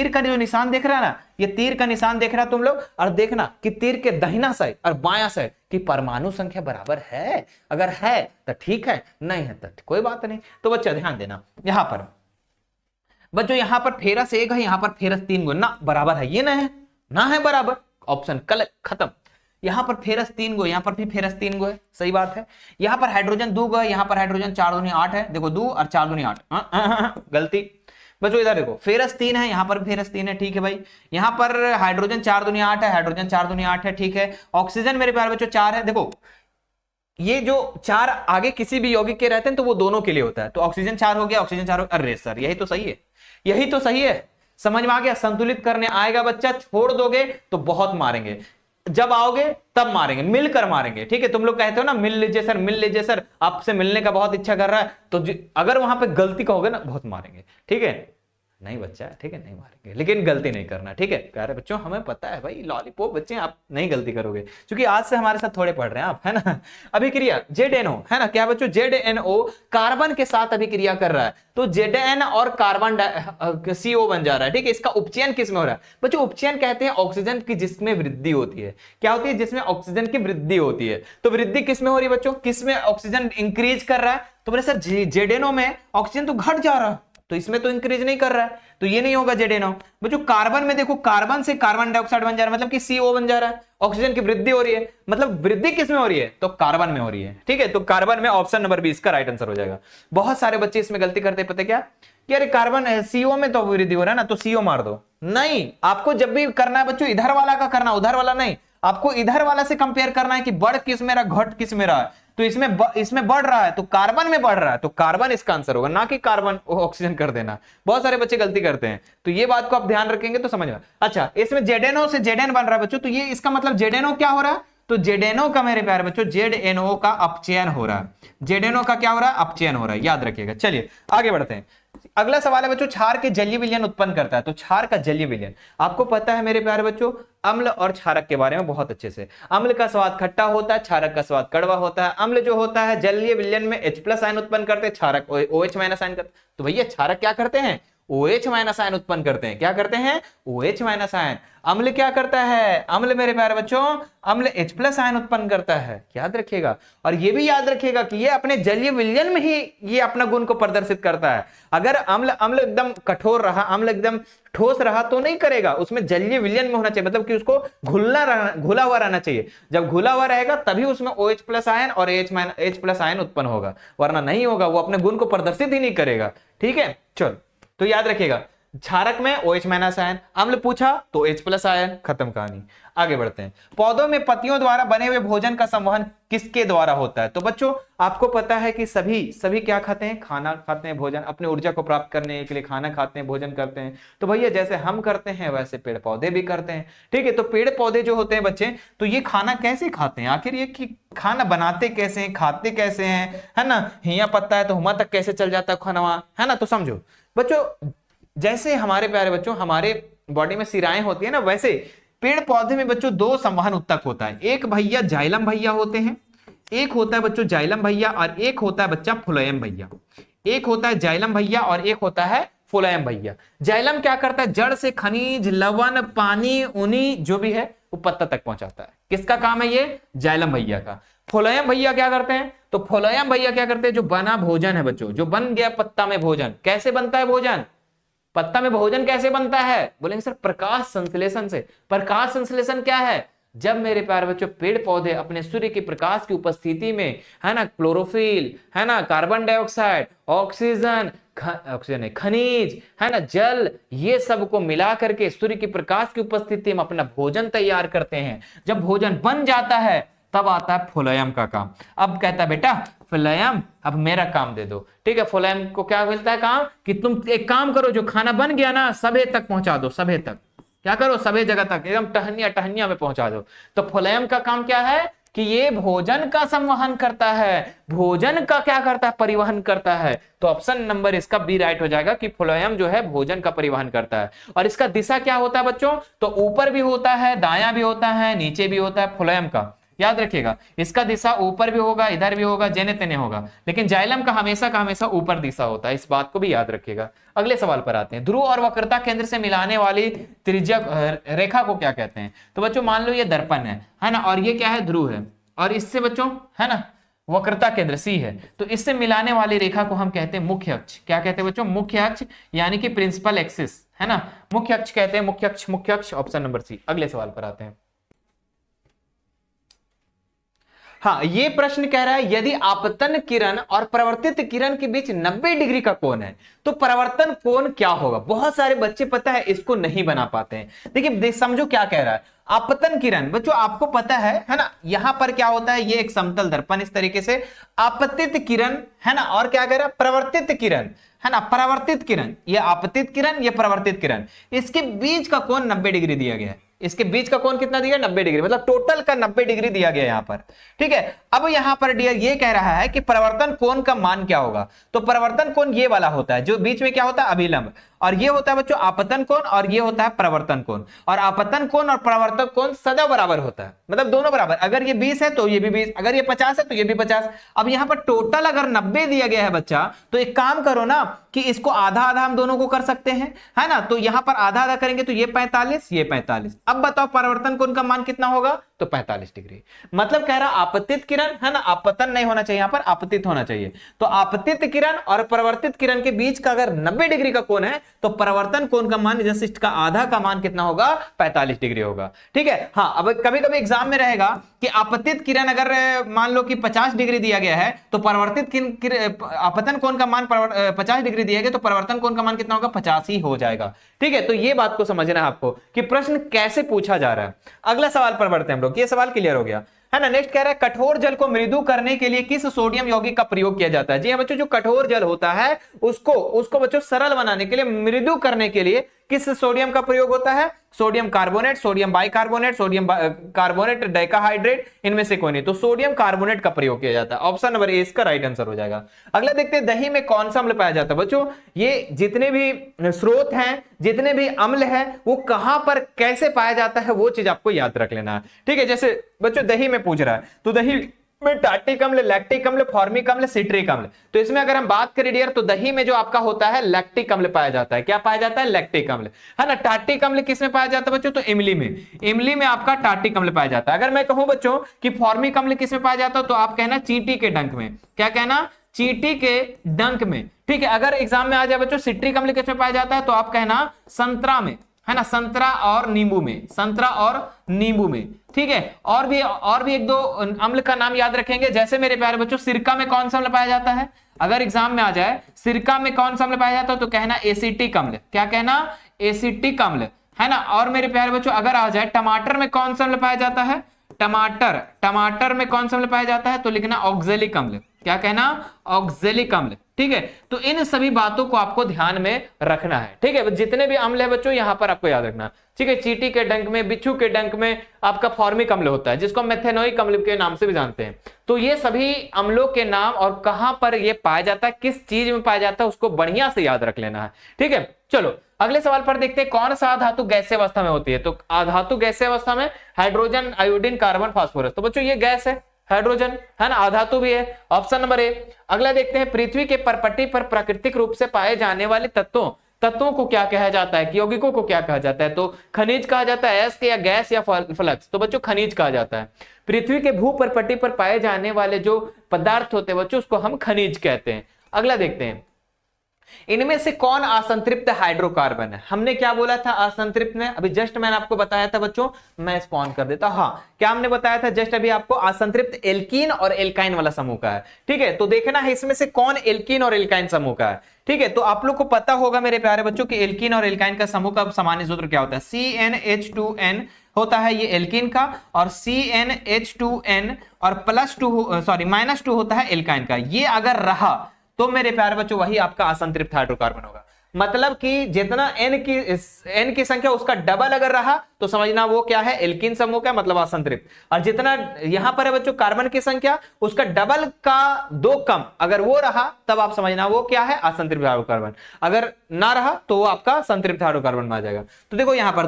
Speaker 1: का जो निशान देख रहा है ना, ये तीर का निशान देख रहा है तुम लोग, और देखना कि तीर के दाहिना साइड और बायां साइड की परमाणु संख्या बराबर है, अगर है तो ठीक है, नहीं है तो कोई बात नहीं। तो बच्चा ध्यान देना, यहां पर बच्चों यहां पर फेरस 1 है, यहां पर फेरस 3 ना बराबर है, ये ना है बराबर, ऑप्शन कल खत्म। यहां पर फेरस 3 गो, यहां पर भी फेरस 3 गो है, सही बात है। यहां पर हाइड्रोजन 2 गो है, यहां पर हाइड्रोजन 4 दूनी 8 है, देखो 2 और 4 दूनी 8, गलती बच्चों। इधर देखो फेरस 3 है, यहां पर फेरस 3 है, ठीक है भाई। यहां पर हाइड्रोजन 4 दूनी 8 है, हाइड्रोजन 4 दूनी 8 है, ठीक है। ऑक्सीजन मेरे प्यारे बच्चों 4 है, देखो ये जो 4 आगे किसी भी यौगिक के रहते हैं तो वो दोनों के लिए होता है, तो ऑक्सीजन 4 हो गया, ऑक्सीजन 4 हो गया। अरे सर यही तो सही है, यही तो सही है, समझ में आ गया। संतुलित करने आएगा बच्चा, छोड़ दोगे तो बहुत मारेंगे, जब आओगे तब मारेंगे, मिलकर मारेंगे, ठीक है। तुम लोग कहते हो ना मिल लीजिए सर, मिल लीजिए सर, आपसे मिलने का बहुत इच्छा कर रहा है, तो अगर वहां पे गलती कहोगे ना बहुत मारेंगे, ठीक है। नहीं बच्चा, ठीक है, नहीं मारेंगे, लेकिन गलती नहीं करना, ठीक है प्यारे बच्चों, हमें पता है भाई लॉलीपॉप बच्चे आप नहीं गलती करोगे, क्योंकि आज से हमारे साथ थोड़े पढ़ रहे हैं आप, है ना। अभिक्रिया ZNO है ना, क्या बच्चों ZNO कार्बन के साथ अभिक्रिया कर रहा है, तो ZN और कार्बन CO बन जा रहा है, ठीक है। इसका उपचयन किस में हो रहा है बच्चों, उपचयन कहते हैं ऑक्सीजन की जिसमें वृद्धि होती है, क्या होती है, जिसमें ऑक्सीजन की वृद्धि होती है। तो वृद्धि किस में हो रही है बच्चों, किस में ऑक्सीजन इंक्रीज कर रहा है, तो बोले सर ZNO में ऑक्सीजन तो घट जा रहा है, तो इसमें तो इंक्रीज नहीं कर रहा है, तो ये नहीं होगा ZNO। बच्चों कार्बन में देखो, कार्बन से कार्बन डाइऑक्साइड बन जा रहा है, मतलब कि CO बन जा रहा है, ऑक्सीजन की वृद्धि हो रही है, मतलब वृद्धि किस में हो रही है, तो कार्बन में हो रही है, ठीक है। तो कार्बन में ऑप्शन नंबर 20 का राइट आंसर हो जाएगा। बहुत सारे बच्चे इसमें गलती करते हैं, पता क्या कि अरे कार्बन CO में तो वृद्धि हो रहा है ना, तो CO मार दो। नहीं, आपको जब भी करना है बच्चों इधर वाला का करना, उधर वाला नहीं, आपको इधर वाला से कंपेयर करना है कि बढ़ किस में रहा, घट किस में रहा। तो इसमें बढ़ रहा है तो कार्बन में बढ़ रहा है, तो कार्बन इसका आंसर होगा, ना कि कार्बन ऑक्सीजन कर देना। बहुत सारे बच्चे गलती करते हैं, तो ये बात को आप ध्यान रखेंगे तो समझ में। अच्छा इसमें ZNO से ZN बन रहा है बच्चों, तो ये इसका मतलब ZNO क्या हो रहा है, तो ZNO का मेरे प्यारे बच्चों ZNO का अपचयन हो रहा है, ZNO का क्या हो रहा है, अपचयन हो रहा है, याद रखिएगा। चलिए आगे बढ़ते हैं। अगला सवाल है बच्चों, क्षार के जलीय विलयन उत्पन्न करता है, तो क्षार का जलीय विलयन आपको पता है मेरे प्यारे बच्चों, अम्ल और क्षारक के बारे में बहुत अच्छे से। अम्ल का स्वाद खट्टा होता है, क्षारक का स्वाद कड़वा होता है। अम्ल जो होता है जलीय विलयन में H+ आयन उत्पन्न करते हैं, क्षारक OH- आयन करते। तो भैया क्षारक क्या करते हैं, OH- आयन उत्पन्न करते हैं, क्या करते हैं, OH- आयन। अम्ल क्या करता है, अम्ल मेरे प्यारे बच्चों, अम्ल H+ आयन उत्पन्न करता है, याद रखिएगा। और ये भी याद रखिएगा कि ये अपने जलीय विलयन में ही ये अपना गुण को प्रदर्शित करता है। अगर अम्ल एकदम कठोर रहा, अम्ल एकदम ठोस रहा तो नहीं करेगा, उसमें जलीय विलयन में होना चाहिए, मतलब कि उसको घुला हुआ रहना चाहिए। जब घुला हुआ रहेगा तभी उसमें OH+ आयन और H+ आयन उत्पन्न होगा, वरना नहीं होगा, वो अपने गुण को प्रदर्शित ही नहीं करेगा, ठीक है। चलो तो याद रखिएगा, क्षारक में OH- आयन, अम्ल पूछा तो H+ आयन, खत्म कहानी। आगे बढ़ते हैं। पौधों में पत्तियों द्वारा बने हुए भोजन का संवहन किसके द्वारा होता है, तो बच्चों आपको पता है कि सभी क्या खाते हैं, खाना खाते हैं, भोजन, अपने ऊर्जा को प्राप्त करने के लिए खाना खाते हैं, भोजन करते हैं। तो भैया जैसे हम करते हैं वैसे पेड़ पौधे भी करते हैं, ठीक है। तो पेड़ पौधे जो होते हैं बच्चे, तो ये खाना कैसे खाते हैं, आखिर ये कि खाना बनाते कैसे हैं, खाते कैसे हैं, है ना। हिया पत्ता है तो हुआ तक कैसे चल जाता है खाना, है ना। तो समझो बच्चों, जैसे हमारे प्यारे बच्चों हमारे बॉडी में सिराएं होती है ना, वैसे पेड़ पौधे में बच्चों 2 संवहन उत्तक होता है। एक भैया जाइलम भैया होते हैं, एक होता है बच्चों जाइलम भैया, और एक होता है बच्चा फ्लोएम भैया। एक होता है जाइलम भैया और एक होता है फ्लोएम भैया। जाइलम क्या करता है, जड़ से खनिज, लवण, पानी, उनी जो भी है वो पत्ता तक पहुंचाता है। किसका काम है ये, जाइलम भैया का। फ्लोएम भैया क्या करते हैं, तो फ्लोएम भैया क्या करते हैं, जो बना भोजन है बच्चों, जो बन गया पत्ता में भोजन, कैसे बनता है भोजन, पत्ता में भोजन कैसे बनता है, बोलेंगे सर प्रकाश संश्लेषण से। प्रकाश संश्लेषण क्या है, जब मेरे प्यारे बच्चों पेड़ पौधे अपने सूर्य के प्रकाश की उपस्थिति में, है ना, क्लोरोफिल, है ना, कार्बन डाइऑक्साइड, ऑक्सीजन, खनिज, है ना, जल, ये सब को मिला करके सूर्य की प्रकाश की उपस्थिति में अपना भोजन तैयार करते हैं। जब भोजन बन जाता है तब आता है फ्लोएम का काम। अब कहता है बेटा फ्लोएम अब मेरा काम दे दो, ठीक है। फ्लोएम को क्या मिलता है काम, कि तुम एक काम करो, जो खाना बन गया ना सभे तक पहुंचा दो, सभे तक, क्या करो, सभे जगह तक, एकदम टहनिया में पहुंचा दो। तो फ्लोएम का काम क्या है, कि ये भोजन का संवहन करता है, भोजन का क्या करता है, परिवहन करता है। तो ऑप्शन नंबर इसका बी राइट हो जाएगा कि फ्लोएम जो है भोजन का परिवहन करता है। और इसका दिशा क्या होता है बच्चों, तो ऊपर भी होता है, दायां भी होता है, नीचे भी होता है फ्लोएम का। याद रखिएगा, इसका दिशा ऊपर भी होगा, इधर भी होगा, जेने तेने होगा, लेकिन जाइलम का हमेशा ऊपर दिशा होता है, इस बात को भी याद रखिएगा। अगले सवाल पर आते हैं। ध्रुव और वक्रता केंद्र से मिलाने वाली त्रिज्यक रेखा को क्या कहते हैं? तो बच्चों मान लो ये दर्पण है ना, और ये क्या है, ध्रुव है, और इससे बच्चों है ना वक्रता केंद्र सी है, तो इससे मिलाने वाली रेखा को हम कहते हैं मुख्य अक्ष। क्या कहते हैं बच्चों? मुख्य अक्ष, यानी कि प्रिंसिपल एक्सिस, है ना, मुख्य अक्ष कहते हैं, मुख्य अक्ष, मुख्य अक्ष, ऑप्शन नंबर सी। अगले सवाल पर आते हैं। हाँ, ये प्रश्न कह रहा है यदि आपतन किरण और परावर्तित किरण के बीच 90 डिग्री का कोण है तो परावर्तन कोण क्या होगा? बहुत सारे बच्चे पता है इसको नहीं बना पाते हैं। देखिए समझो क्या कह रहा है। आपतन किरण बच्चों आपको पता है ना, यहां पर क्या होता है, ये एक समतल दर्पण इस तरीके से, आपतित किरण है ना, और क्या कह रहा है, परावर्तित किरण है ना, परावर्तित किरण, ये आपतित किरण, ये परावर्तित किरण, इसके बीच का कोण 90 डिग्री दिया गया है। इसके बीच का कोण कितना दिया? 90 डिग्री, मतलब टोटल का 90 डिग्री दिया गया यहां पर। ठीक है, अब यहां पर डियर ये कह रहा है कि परावर्तन कोण का मान क्या होगा? तो परावर्तन कोण ये वाला होता है, जो बीच में क्या होता है, अभिलंब, और ये होता है बच्चों आपतन कोण, और ये होता है परावर्तन कोण। और आपतन कोण और परावर्तन कोण सदा बराबर होता है, मतलब दोनों बराबर। अगर ये 20 है तो ये भी 20, अगर ये 50 है तो ये भी 50। अब यहां पर टोटल अगर 90 दिया गया है बच्चा, तो एक काम करो ना कि इसको आधा आधा हम दोनों को कर सकते हैं, है ना, तो यहां पर आधा आधा करेंगे तो ये 45, ये 45। अब बताओ परावर्तन कोण का मान कितना होगा? तो 45 डिग्री। मतलब कह रहा आपतित किरण है ना, आपतन नहीं होना चाहिए, यहां पर आपतित होना चाहिए। तो आपतित किरण और परावर्तित किरण के बीच का अगर 90 डिग्री का कोण है तो परावर्तन कोण का मान जैसे इसका आधा का मान कितना होगा? 45 डिग्री होगा। ठीक है, हाँ, अब कभी कभी एग्जाम में रहेगा कि आपतित किरण अगर मान लो कि 50 डिग्री दिया गया है तो परावर्तित आपतन कोण का मान 50 डिग्री दिया गया तो परावर्तन कोण का मान कितना होगा? 50 ही हो जाएगा। ठीक है, तो ये बात को समझना है आपको कि प्रश्न कैसे पूछा जा रहा है। अगला सवाल पर बढ़ते हैं हम लोग, ये सवाल क्लियर हो गया है ना। नेक्स्ट कह रहा है कठोर जल को मृदु करने के लिए किस सोडियम यौगिक का प्रयोग किया जाता है? जी हाँ बच्चों, जो कठोर जल होता है उसको बच्चों सरल बनाने के लिए, मृदु करने के लिए किस सोडियम का प्रयोग होता है? Sodium carbonate, sodium bicarbonate, sodium carbonate decahydrate, इनमें से कोई नहीं, तो सोडियम कार्बोनेट का प्रयोग किया जाता है। ऑप्शन नंबर ए इसका राइट आंसर हो जाएगा। अगला देखते हैं, दही में कौन सा अम्ल पाया जाता है? बच्चों ये जितने भी स्रोत हैं, जितने भी अम्ल है, वो कहां पर कैसे पाया जाता है वो चीज आपको याद रख लेना है। ठीक है, जैसे बच्चों दही में पूछ रहा है तो दही में टार्टिक अम्ल, लैक्टिक अम्ल, फॉर्मिक अम्ल, सिट्रिक अम्ल, तो इसमें अगर हम बात करें डियर तो दही में जो आपका होता है लैक्टिक अम्ल पाया जाता है। क्या पाया जाता है? लैक्टिक अम्ल, है ना। टार्टिक अम्ल किसमें पाया जाता है बच्चों? तो इमली में, इमली में आपका टार्टिक अम्ल पाया जाता है। अगर मैं कहूं बच्चों कि फॉर्मिक अम्ल किसमें पाया जाता है तो आप कहना चींटी के डंक में। क्या कहना? चींटी के डंक में। ठीक है, अगर एग्जाम में आ जाए बच्चों सिट्रिक अम्ल किसमें पाया जाता है तो आप कहना संतरा में, है ना, संतरा और नींबू में, संतरा और नींबू में। ठीक है, और भी एक दो अम्ल का नाम याद रखेंगे, जैसे मेरे प्यारे बच्चों सिरका में कौन सा अम्ल पाया जाता है? अगर एग्जाम में आ जाए सिरका में कौन सा अम्ल पाया जाता है तो कहना एसिटिक अम्ल। क्या कहना? एसिटिक अम्ल, है ना। और मेरे प्यारे बच्चों अगर आ जाए टमाटर में कौन सा अम्ल पाया जाता है? टमाटर में कौन सा अम्ल पाया जाता है तो लिखना ऑक्जेलिक अम्ल। क्या कहना? ऑक्जेलिक अम्ल। ठीक है, तो इन सभी बातों को आपको ध्यान में रखना है। ठीक है, जितने भी अम्ल है बच्चों यहां पर आपको याद रखना। ठीक है, चींटी के डंक में, बिच्छू के डंक में आपका फॉर्मिक अम्ल होता है, जिसको मेथेनोइक अम्ल के नाम से भी जानते हैं। तो ये सभी अम्लों के नाम और कहां पर ये पाया जाता है, किस चीज में पाया जाता है, उसको बढ़िया से याद रख लेना है। ठीक है, चलो अगले सवाल पर देखते हैं, कौन सा धातु गैसीय अवस्था में होती है? तो धातु गैसीय अवस्था में हाइड्रोजन, आयोडीन, कार्बन, फास्फोरस। तो बच्चों ये गैस है, हाइड्रोजन, है ना, आधातु भी है, ऑप्शन नंबर ए। अगला देखते हैं, पृथ्वी के परपट्टी पर प्राकृतिक रूप से पाए जाने वाले तत्वों को क्या कहा जाता है? यौगिकों को क्या कहा जाता है? तो खनिज कहा जाता है, एस के या गैस या फ्लक्स? तो बच्चों खनिज कहा जाता है। पृथ्वी के भू परपट्टी पर पाए जाने वाले जो पदार्थ होते हैं बच्चों उसको हम खनिज कहते हैं। अगला देखते हैं, इनमें से कौन असंतृप्त हाइड्रोकार्बन है? हमने क्या बोला था असंतृप्त में? अभी जस्ट मैंने आपको बताया था बच्चों, मैं इसको ऑन कर देता। हाँ, क्या हमने बताया था जस्ट अभी आपको? असंतृप्त एल्कीन और एल्काइन वाला समूह का है। ठीक है, तो देखना है इसमें से कौन एल्कीन और एल्काइन समूह का है। ठीक है, तो आप लोग को पता होगा मेरे प्यारे बच्चों कि एल्कीन और एल्काइन का समूह का सामान्य सूत्र क्या होता है? CnH2n होता है ये एल्कीन का, और CnH2n और -2 होता है एल्काइन का। ये अगर रहा तो मेरे प्यारे बच्चों वही आपका असंतृप्त हाइड्रोकार्बन होगा। मतलब कि जितना n की संख्या उसका डबल अगर रहा तो समझना वो क्या है, एल्कीन समूह का, मतलब असंतृप्त। और जितना यहां पर है बच्चों कार्बन की संख्या, उसका डबल का 2 कम अगर वो रहा तब आप समझना वो क्या है, असंतृप्त हाइड्रोकार्बन। अगर ना रहा तो वो आपका संतृप्त हाइड्रोकार्बन में आ जाएगा। तो देखो यहां पर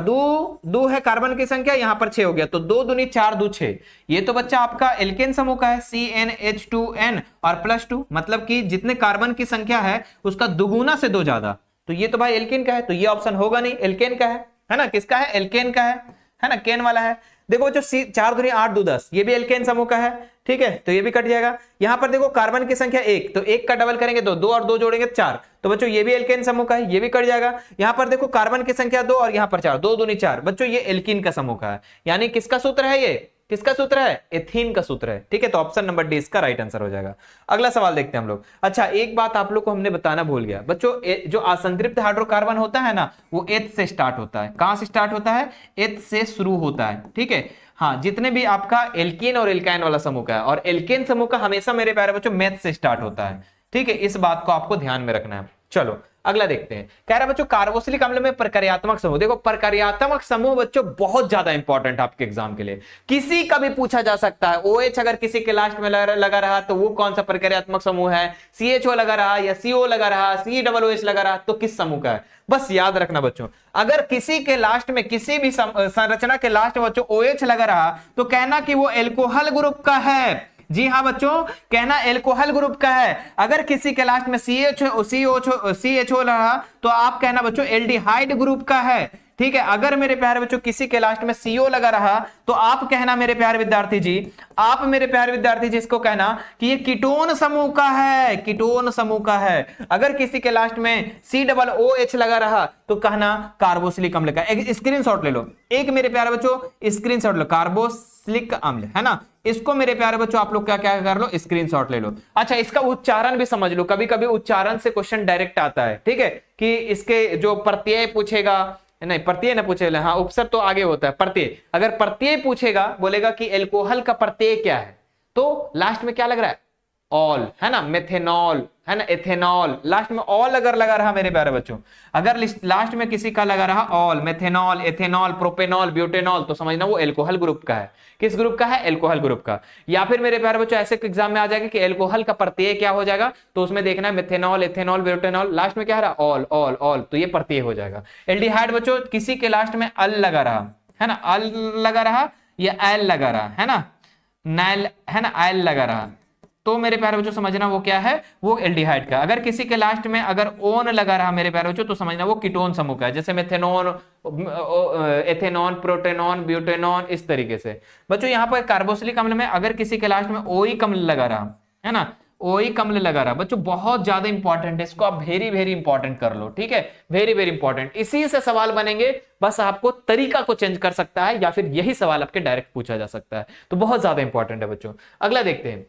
Speaker 1: 2 है कार्बन की संख्या, यहां पर 6 हो गया, तो 2 दूनी 4 2 6। ये तो बच्चा आपका एल्केन समूह का है, CnH2n और +2, मतलब कि जितने कार्बन की संख्या है उसका दुगुना से 2 ज्यादा। तो ये तो भाई एल्केन का है, तो ये ऑप्शन होगा नहीं, एल्केन का है ना, किसका है, एल्केन का है ना, केन वाला है। देखो जो 4 दूनी 8 2 10, ये भी एल्केन समूह का है, ठीक है, तो ये भी कट जाएगा। यहां पर देखो कार्बन की संख्या 1, तो 1 का डबल करेंगे तो 2 और 2 जोड़ेंगे 4, तो बच्चों ये भी एल्केन समूह का है, ये भी कट जाएगा। यहां पर देखो कार्बन की संख्या 2 और यहां पर 4, 2 दूनी 4, बच्चों ये एल्कीन का समूह का है। यानी किसका सूत्र है, ये किसका सूत्र है, एथीन का सूत्र है, ठीक है। तो ऑप्शन नंबर डी इसका राइट आंसर हो जाएगा। अगला सवाल देखते हैं हम लोग। अच्छा एक बात आप लोग को हमने बताना भूल गया बच्चों, जो असंतृप्त हाइड्रोकार्बन होता है ना, वो एच से स्टार्ट होता है। कहां से स्टार्ट होता है, एच से शुरू होता है, ठीक है। हाँ, जितने भी आपका एल्कीन और एल्काइन वाला समूह का है, और एल्केन समूह का हमेशा मेरे प्यारे बच्चों मैथ से स्टार्ट होता है, ठीक है। इस बात को आपको ध्यान में रखना है। चलो अगला देखते हैं। कह रहा है बच्चों कार्बोक्सिलिक अम्ल में प्रकार्यात्मक समूह। देखो प्रकार्यात्मक समूह बच्चों बहुत ज्यादा इंपॉर्टेंट आपके एग्जाम के लिए, किसी का भी पूछा जा सकता है। OH अगर किसी के लास्ट में लगा रहा तो वो कौन सा प्रकार्यात्मक समूह है, CHO लगा रहा या CO लगा रहा, COOH लगा रहा, तो किस समूह का है। बस याद रखना बच्चों, अगर किसी के लास्ट में, किसी भी संरचना के लास्ट में बच्चों OH लगा रहा तो कहना कि वो एल्कोहल ग्रुप का है। जी हाँ बच्चों, कहना एल्कोहल ग्रुप का है। अगर किसी के लास्ट में CHO रहा तो आप कहना बच्चों एल्डिहाइड ग्रुप का है, ठीक है। अगर मेरे प्यारे बच्चों किसी के लास्ट में CO लगा रहा तो आप कहना मेरे प्यारे विद्यार्थी जी, आप मेरे प्यारे विद्यार्थी जी इसको कहना कि ये कीटोन समूह का है, कीटोन समूह का है। अगर किसी के लास्ट में COOH लगा रहा तो कहना कार्बोक्सिलिक अम्ल का। एक स्क्रीनशॉट ले लो, एक मेरे प्यारे बच्चों स्क्रीनशॉट लो, कार्बोक्सिलिक अम्ल है ना, इसको मेरे प्यारे बच्चों आप लोग क्या क्या कर लो, स्क्रीनशॉट ले लो। अच्छा इसका उच्चारण भी समझ लो, कभी कभी उच्चारण से क्वेश्चन डायरेक्ट आता है, ठीक है, कि इसके जो प्रत्यय पूछेगा, नहीं प्रत्यय ना पूछेगा, हाँ उपसर तो आगे होता है, प्रत्यय अगर प्रत्यय पूछेगा, बोलेगा कि एल्कोहल का प्रत्यय क्या है, तो लास्ट में क्या लग रहा है, ऑल, है ना, मेथेनॉल, है ना, एथेनॉल, लास्ट में ऑल अगर लगा रहा मेरे प्यारे बच्चों, अगर लास्ट में किसी का लगा रहा all, methanol, ethanol, propanol, butanol, तो समझना वो एल्कोहल ग्रुप का है। किस ग्रुप का है, एल्कोहल ग्रुप का। या फिर मेरे प्यारे बच्चों ऐसे एग्जाम में आ जाएगा कि एल्कोहल का प्रत्यय क्या हो जाएगा, तो उसमें देखना है मेथेनॉल, एथेनॉल, ब्यूटेनॉल, लास्ट में क्या रहा, ऑल ऑल ऑल, तो ये प्रत्यय हो जाएगा। एल्डिहाइड बच्चों किसी के लास्ट में अल लगा रहा है ना, अल लगा रहा या एल लगा रहा है ना, नैल है ना, एल लगा रहा, तो मेरे प्यारे बच्चों समझना वो क्या है, वो एल्डिहाइड का। अगर किसी के लास्ट में अगर ओन लगा रहा मेरे प्यारे बच्चों तो समझना वो कीटोन समूह का है, जैसे मेथेनॉन, एथेनॉन, प्रोटेनॉन, ब्यूटेनॉन, इस तरीके से। बच्चों यहाँ पर कार्बोक्सिलिक अम्ल में अगर किसी के लास्ट में ओइक अम्ल लगा रहा है ना, ओइक अम्ल लगा रहा बच्चों, बहुत ज्यादा इंपॉर्टेंट है, इसको आप वेरी वेरी इंपॉर्टेंट कर लो, ठीक है, वेरी वेरी इंपॉर्टेंट। इसी से सवाल बनेंगे, बस आपको तरीका को चेंज कर सकता है या फिर यही सवाल आपके डायरेक्ट पूछा जा सकता है, तो बहुत ज्यादा इंपॉर्टेंट है बच्चों। अगला देखते हैं,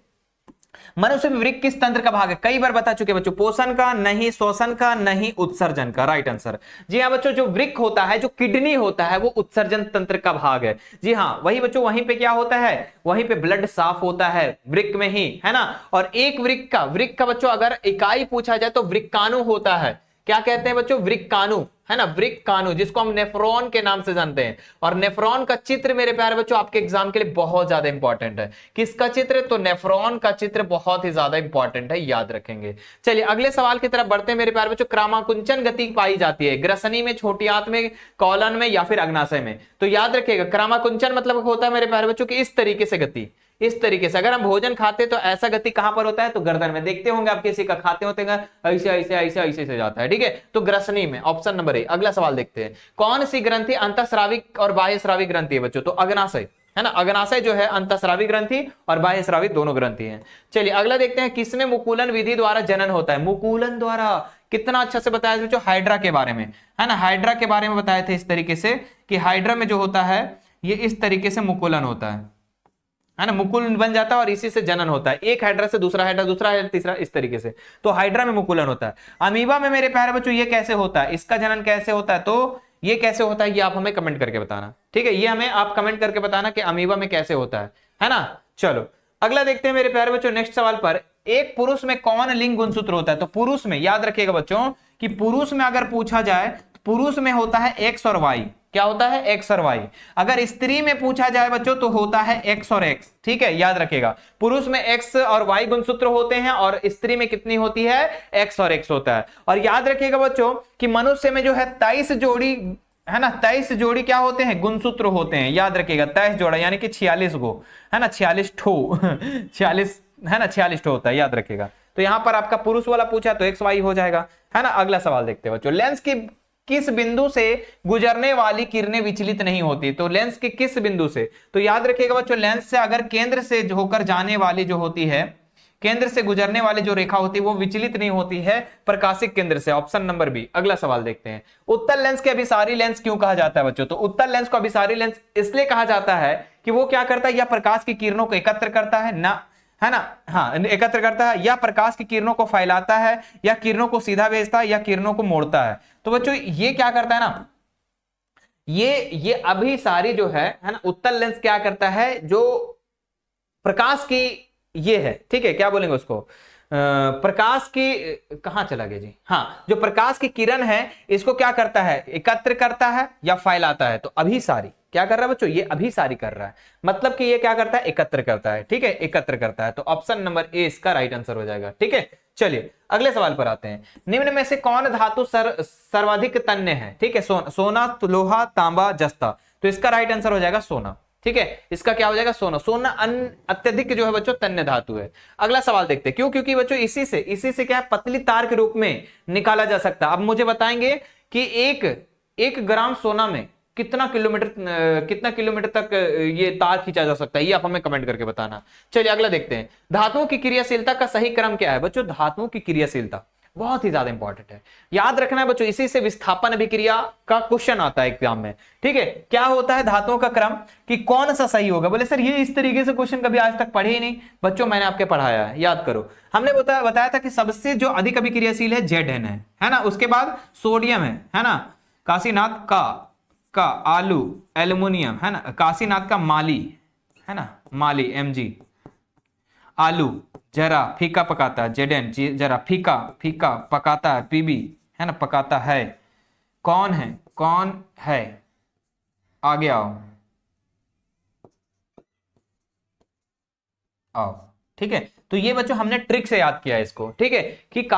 Speaker 1: मनुष्य में वृक्क किस तंत्र का भाग है। कई बार बता चुके बच्चों, पोषण का नहीं, श्वसन का नहीं, उत्सर्जन का, राइट आंसर। जी हाँ बच्चों, जो वृक्क होता है, जो किडनी होता है, वो उत्सर्जन तंत्र का भाग है। जी हाँ, वही बच्चों, वहीं पे क्या होता है, वहीं पे ब्लड साफ होता है वृक्क में ही, है ना। और एक वृक्क का बच्चों अगर इकाई पूछा जाए तो वृक्काणु होता है। क्या कहते हैं बच्चों, वृक्काणु, है ना, वृक्काणु, जिसको हम नेफ्रॉन के नाम से जानते हैं। और नेफ्रॉन का चित्र मेरे प्यारे बच्चों आपके एग्जाम के लिए बहुत ज्यादा इंपॉर्टेंट है। किसका चित्र, तो नेफ्रॉन का चित्र बहुत ही ज्यादा इंपॉर्टेंट है, याद रखेंगे। चलिए अगले सवाल की तरफ बढ़ते हैं मेरे प्यारे बच्चों। क्रामाकुंचन गति पाई जाती है ग्रसनी में, छोटी आंत में, कॉलन में या फिर अग्नाशय में। तो याद रखिएगा क्रामाकुंचन मतलब होता है मेरे प्यारे बच्चों की इस तरीके से गति, इस तरीके से। अगर हम भोजन खाते तो ऐसा गति कहां पर होता है, तो गर्दन में। देखते होंगे आप किसी का खाते होते हैं ऐसे ऐसे ऐसे ऐसे से जाता है, ठीक है, तो ग्रसनी में, ऑप्शन नंबर ए। अगला सवाल देखते हैं, कौन सी ग्रंथि अंतःस्रावी और बाह्यस्रावी ग्रंथि है बच्चों, तो अग्नाशय, है ना, अग्नाशय जो है अंतःस्रावी ग्रंथि और बाह्यस्रावी दोनों ग्रंथि हैं। चलिए अगला देखते हैं, किसमें मुकुलन विधि द्वारा जनन होता है। मुकुलन द्वारा कितना अच्छा से बताया बच्चों, हाइड्रा के बारे में, है ना, हाइड्रा के बारे में बताए थे इस तरीके से कि हाइड्रा में जो होता है ये इस तरीके से मुकुलन होता है ना, मुकुल बन जाता है और इसी से जनन होता है, एक हाइड्रा से दूसरा हाइड्रा, दूसरा हाइड्रा, तीसरा, इस तरीके से। तो हाइड्रा में मुकुलन होता है। अमीबा में मेरे प्यारे बच्चों ये कैसे होता है, इसका जनन कैसे होता है, तो ये कैसे होता है, ये आप हमें कमेंट करके बताना, ठीक है, ये हमें आप कमेंट करके बताना कि अमीबा में कैसे होता है ना। चलो अगला देखते हैं मेरे प्यारे बच्चों, नेक्स्ट सवाल पर, एक पुरुष में कौन लिंग गुणसूत्र होता है। तो पुरुष में याद रखिएगा बच्चों कि पुरुष में अगर पूछा जाए, पुरुष में होता है एक्स और वाई। क्या होता है? एक्स और वाई। अगर स्त्री में पूछा जाए बच्चों तो होता है एक्स और एक्स। ठीक है, याद रखिएगा, पुरुष में एक्स और वाई गुणसूत्र होते हैं और स्त्री में कितनी होती है? एक्स और एक्स होता है। और याद रखिएगा बच्चों कि मनुष्य में जो है 23 जोड़ी है ना, 23 जोड़ी क्या होते हैं? गुणसूत्र होते हैं। याद रखिएगा 23 जोड़ा यानी कि 46 गो है ना, 46 ठो 46 है ना, 46 ठो होता है, याद रखिएगा। तो यहां पर आपका पुरुष वाला पूछा तो एक्स वाई हो जाएगा है ना। अगला सवाल देखते हैं बच्चों, लेंस की किस बिंदु से गुजरने वाली किरणें विचलित नहीं होती? तो लेंस के किस बिंदु से? तो याद रखिएगा बच्चों, लेंस से अगर केंद्र से होकर जाने वाली जो होती है, केंद्र से गुजरने वाली जो रेखा होती है वो विचलित नहीं होती है प्रकाशिक केंद्र से। Option number B. अगला सवाल देखते हैं, उत्तल लेंस के अभिसारी लेंस क्यों कहा जाता है बच्चों? तो उत्तल लेंस को अभिसारी लेंस इसलिए कहा जाता है कि वो क्या करता है? या प्रकाश की किरणों को एकत्र करता है ना, है ना, हाँ एकत्र करता है, या प्रकाश की किरणों को फैलाता है, या किरणों को सीधा भेजता है, या किरणों को मोड़ता है। तो बच्चों ये क्या करता है ना, ये अभिसारी जो है ना, उत्तल लेंस क्या करता है? जो प्रकाश की ये है, ठीक है, क्या बोलेंगे उसको, प्रकाश की, कहां चला गया जी, हाँ, जो प्रकाश की किरण है इसको क्या करता है? एकत्र करता है या फैलाता है। तो अभिसारी क्या कर रहा है बच्चों? ये अभिसारी कर रहा है, मतलब कि ये क्या करता है? एकत्र करता है। ठीक है, एकत्र करता है। तो ऑप्शन नंबर ए इसका राइट आंसर हो जाएगा। ठीक है, चलिए अगले सवाल पर आते हैं, निम्न में से कौन धातु सर्वाधिक तन्य है? ठीक है, सोना, लोहा, तांबा, जस्ता। तो इसका राइट आंसर हो जाएगा सोना। ठीक है, इसका क्या हो जाएगा? सोना। सोना अत्यधिक जो है बच्चों तन्य धातु है। अगला सवाल देखते हैं, क्यों? क्योंकि बच्चों इसी से क्या है? पतली तार के रूप में निकाला जा सकता है। अब मुझे बताएंगे कि एक ग्राम सोना में कितना किलोमीटर तक ये तार खींचा जा सकता है, ये आप हमें कमेंट करके बताना। चलिए अगला देखते हैं, धातुओं की क्रियाशीलता का सही क्रम क्या है? बच्चों धातुओं की क्रियाशीलता बहुत ही ज्यादा इंपॉर्टेंट है, याद रखना है बच्चों। इसी से विस्थापन अभिक्रिया का क्वेश्चन आता है एग्जाम में। ठीक है, क्या होता है धातुओं का क्रम, कि कौन सा सही होगा? बोले सर ये इस तरीके से क्वेश्चन कभी आज तक पढ़े ही नहीं। बच्चों मैंने आपके पढ़ाया है, याद करो। हमने बताया था कि सबसे जो अधिक अभिक्रियाशील है Zn है ना, उसके बाद सोडियम है ना, काशीनाथ का आलू, एल्युमिनियम है ना, काशीनाथ का माली है ना, माली Mg, आलू जरा फीका पकाता है Zn, जरा फीका पकाता है Pb है ना, पकाता है। कौन है? आगे आओ। ठीक है, तो ये बच्चों हमने ट्रिक से याद किया है इसको। ठीक है, कि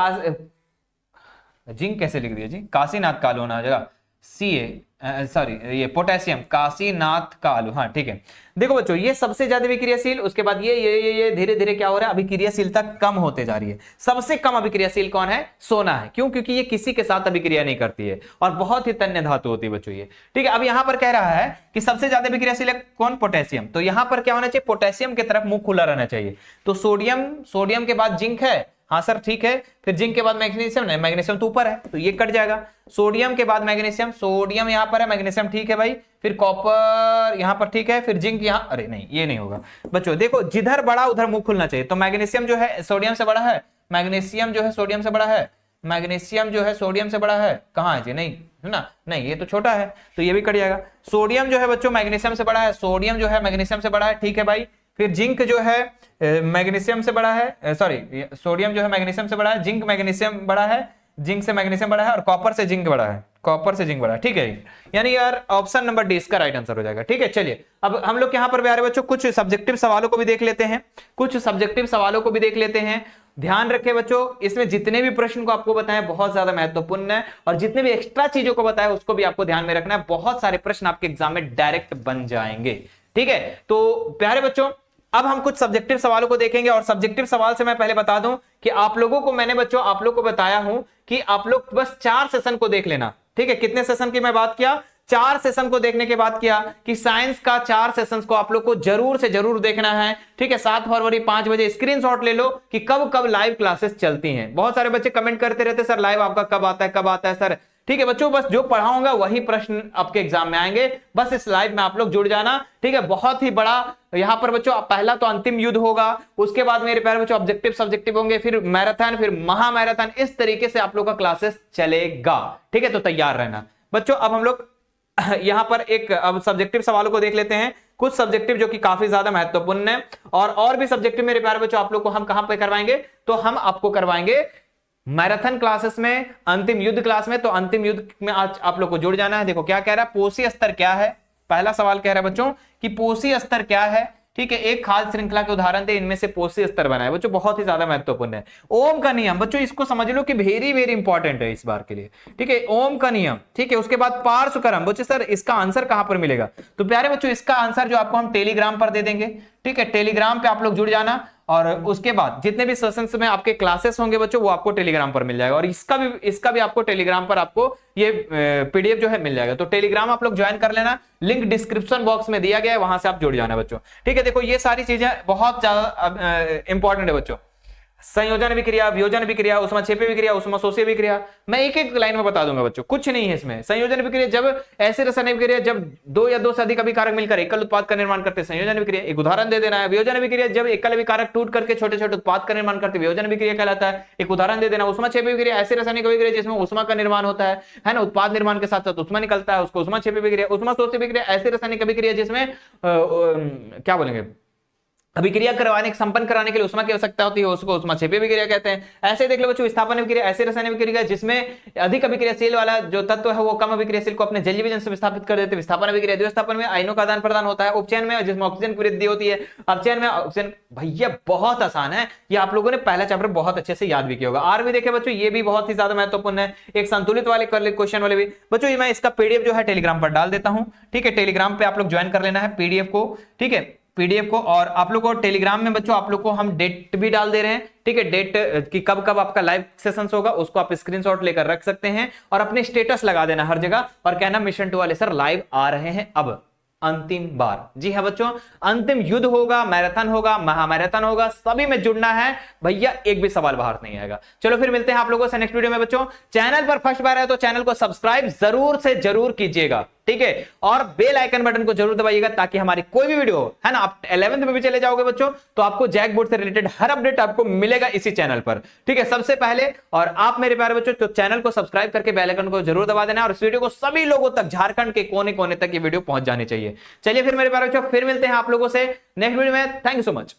Speaker 1: जिंक कैसे लिख दिया जी? काशीनाथ का आलू होना जगह सॉरी ये पोटेशियम, काशीनाथ का आलू। हाँ ठीक है, देखो बच्चों ये सबसे ज्यादा अभिक्रियाशील, उसके बाद ये धीरे धीरे क्या हो रहा है? अभिक्रियाशीलता कम होते जा रही है। सबसे कम अभिक्रियाशील कौन है? सोना है। क्यों? क्योंकि ये किसी के साथ अभिक्रिया नहीं करती है और बहुत ही तन्य धातु होती है बच्चों ये। ठीक है, अब यहां पर कह रहा है कि सबसे ज्यादा अभिक्रियाशील है कौन? पोटेशियम। तो यहां पर क्या होना चाहिए? पोटेशियम की तरफ मुंह खुला रहना चाहिए। तो सोडियम के बाद जिंक है, हाँ सर ठीक है, फिर जिंक के बाद मैग्नीशियम, नहीं मैग्नीशियम तो ऊपर है तो ये कट जाएगा। सोडियम के बाद मैग्नीशियम, सोडियम यहां पर है, मैग्नीशियम ठीक है भाई, फिर कॉपर यहां पर ठीक है, फिर जिंक यहां, अरे नहीं ये नहीं होगा बच्चों। देखो जिधर बड़ा उधर मुंह खुलना चाहिए। तो मैग्नीशियम जो है सोडियम से बड़ा है, मैग्नीशियम जो है सोडियम से बड़ा है, मैग्नीशियम जो है सोडियम से बड़ा है, कहां है जी? नहीं है ना, नहीं ये तो छोटा है तो ये भी कट जाएगा। सोडियम जो है बच्चों मैग्नीशियम से बड़ा है, सोडियम जो है मैग्नीशियम से बड़ा है, ठीक है भाई। फिर जिंक जो है मैग्नीशियम से बड़ा है, सॉरी सोडियम जो है मैग्नीशियम से बड़ा है, जिंक मैग्नीशियम बड़ा है, जिंक से मैग्नीशियम बड़ा है, और कॉपर से जिंक बड़ा है, कॉपर से जिंक बड़ा है। ठीक है, यानी यार ऑप्शन नंबर डी इसका राइट आंसर हो जाएगा। ठीक है, चलिए अब हम लोग यहाँ पर प्यारे बच्चों कुछ सब्जेक्टिव सवालों को भी देख लेते हैं, ध्यान रखें बच्चों, इसमें जितने भी प्रश्न को आपको बताएं बहुत ज्यादा महत्वपूर्ण है, और जितने भी एक्स्ट्रा चीजों को बताया उसको भी आपको ध्यान में रखना है। बहुत सारे प्रश्न आपके एग्जाम में डायरेक्ट बन जाएंगे। ठीक है, तो प्यारे बच्चों अब हम कुछ सब्जेक्टिव सवालों को देखेंगे, और सब्जेक्टिव सवाल से मैं पहले बता दूं कि आप लोगों को मैंने बच्चों आप लोग को बताया हूं कि आप लोग बस 4 सेशन को देख लेना। ठीक है, कितने सेशन की मैं बात किया? 4 सेशन को देखने के बाद किया कि साइंस का 4 सेशंस को आप लोग को जरूर से जरूर देखना है। ठीक है, 7 फरवरी 5 बजे स्क्रीनशॉट ले लो कि कब कब लाइव क्लासेस चलती हैं। बहुत सारे बच्चे कमेंट करते रहते सर लाइव आपका कब आता है सर। ठीक है बच्चों, बस जो पढ़ाऊंगा वही प्रश्न आपके एग्जाम में आएंगे, बस इस लाइव में आप लोग जुड़ जाना। ठीक है, बहुत ही बड़ा यहां पर बच्चों पहला तो अंतिम युद्ध होगा, उसके बाद मेरे प्यारे बच्चों ऑब्जेक्टिव सब्जेक्टिव होंगे, फिर मैराथन, फिर महा मैराथन, इस तरीके से आप लोग का क्लासेस चलेगा। ठीक है, तो तैयार रहना बच्चों। अब हम लोग यहां पर अब सब्जेक्टिव सवालों को देख लेते हैं, कुछ सब्जेक्टिव जो कि काफी ज्यादा महत्वपूर्ण है, और भी सब्जेक्टिव मेरे प्यारे बच्चों आप लोग को हम कहां पे करवाएंगे? तो हम आपको करवाएंगे मैराथन क्लासेस में, अंतिम युद्ध क्लास में, तो अंतिम युद्ध में आज आप लोग को जुड़ जाना है। देखो क्या कह रहा है, पोषी स्तर क्या है, पहला सवाल कह रहा है बच्चों कि पोषी स्तर क्या है। ठीक है, एक खाद्य श्रृंखला के उदाहरण दे, इनमें से पोषी स्तर बना है बच्चों, बहुत ही ज्यादा महत्वपूर्ण है। ओम का नियम बच्चों, इसको समझ लो कि वेरी वेरी इंपॉर्टेंट है इस बार के लिए। ठीक है, ओम का नियम। ठीक है, उसके बाद पार्श्वक्रम। बच्चों सर इसका आंसर कहां पर मिलेगा, तो प्यारे बच्चों इसका आंसर जो आपको हम टेलीग्राम पर दे देंगे। ठीक है, टेलीग्राम पे आप लोग जुड़ जाना, और उसके बाद जितने भी सेशंस में आपके क्लासेस होंगे बच्चों वो आपको टेलीग्राम पर मिल जाएगा, और इसका भी आपको टेलीग्राम पर आपको ये पीडीएफ जो है मिल जाएगा। तो टेलीग्राम आप लोग ज्वाइन कर लेना, लिंक डिस्क्रिप्शन बॉक्स में दिया गया है, वहां से आप जुड़ जाना बच्चों। ठीक है, देखो ये सारी चीजें बहुत ज्यादा इंपॉर्टेंट है बच्चों। संयोजन विक्रिया, वियोजन विक्रिया, उष्माक्षेपी विक्रिया, उष्माशोषी विक्रिया, मैं एक एक लाइन में बता दूंगा बच्चों, कुछ नहीं है इसमें। संयोजन विक्रिया जब ऐसे रासायनिक विक्रिया जब दो या दो से अधिक अभिकारक मिलकर एकल उत्पाद का निर्माण करते हैं, संयोजन विक्रिया। एक उदाहरण दे देना है। वियोजन विक्रिया जब एकल अभिकारक टूट करके छोटे छोटे उत्पाद का निर्माण करते हैं, वियोजन विक्रिया कहलाता है। एक उदाहरण दे देना। उष्माक्षेपी विक्रिया ऐसे रासायनिक विक्रिया जिसमें उष्मा का निर्माण होता है ना, उत्पाद निर्माण के साथ साथ उष्मा निकलता है, उसको उष्माक्षेपी विक्रिया। उष्माशोषी विक्रिया ऐसे रासायनिक अभिक्रिया जिसमें क्या बोलेंगे, अभिक्रिया करवाने संपन्न कराने के लिए उष्मा की आवश्यकता होती है, उसको उष्माक्षेपी विक्रिया कहते हैं। ऐसे देख लो बच्चों, विस्थापन विक्रिया ऐसे रासायनिक विक्रिया जिसमें अधिक अभिक्रियाशील वाला जो तत्व है वो कम अभिक्रियाशील को अपने जलीय विजन से विस्थापित कर देते हैं, विस्थापन विक्रिया। द्विस्थापन में आयनों का आदान प्रदान होता है। उपचयन में जिसमें ऑक्सीजन की वृद्धि होती है, अपचयन में ऑक्सीजन। भैया बहुत आसान है, ये आप लोगों ने पहला चैप्टर बहुत अच्छे से याद भी किया होगा। आर भी देखे बच्चों, ये भी बहुत ही ज्यादा महत्वपूर्ण है, एक संतुलित वाले क्वेश्चन वाले भी बच्चों। मैं इसका पीडीएफ जो है टेलीग्राम पर डाल देता हूं। ठीक है, टेलीग्राम पे आप लोग ज्वाइन कर लेना है पीडीएफ को। ठीक है, पीडीएफ को, और आप लोग को टेलीग्राम में बच्चों आप लोग को हम डेट भी डाल दे रहे हैं। ठीक है, डेट कि कब कब आपका लाइव सेशंस होगा उसको आप स्क्रीनशॉट लेकर रख सकते हैं, और अपने स्टेटस लगा देना हर जगह, और कहना मिशन 2 वाले सर लाइव आ रहे हैं अब अंतिम बार। जी हाँ बच्चों, अंतिम युद्ध होगा, मैराथन होगा, महामैराथन होगा, सभी में जुड़ना है भैया, एक भी सवाल बाहर नहीं आएगा। चलो फिर मिलते हैं आप लोगों से नेक्स्ट वीडियो में बच्चों। चैनल पर फर्स्ट बार है तो चैनल को सब्सक्राइब जरूर से जरूर कीजिएगा। ठीक है, और बेल आइकन बटन को जरूर दबाइएगा, ताकि हमारी कोई भी वीडियो है ना, आप 11th में भी चले जाओगे बच्चों तो आपको जैक बोर्ड से रिलेटेड हर अपडेट आपको मिलेगा इसी चैनल पर। ठीक है, सबसे पहले। और आप मेरे प्यारे बच्चों तो चैनल को सब्सक्राइब करके बेल आइकन को जरूर दबा देना, और इस वीडियो को सभी लोगों तक, झारखंड के कोने कोने तक ये वीडियो पहुंच जानी चाहिए। चलिए फिर मेरे प्यारे बच्चों, फिर मिलते हैं आप लोगों से नेक्स्ट वीडियो में। Thank you so much.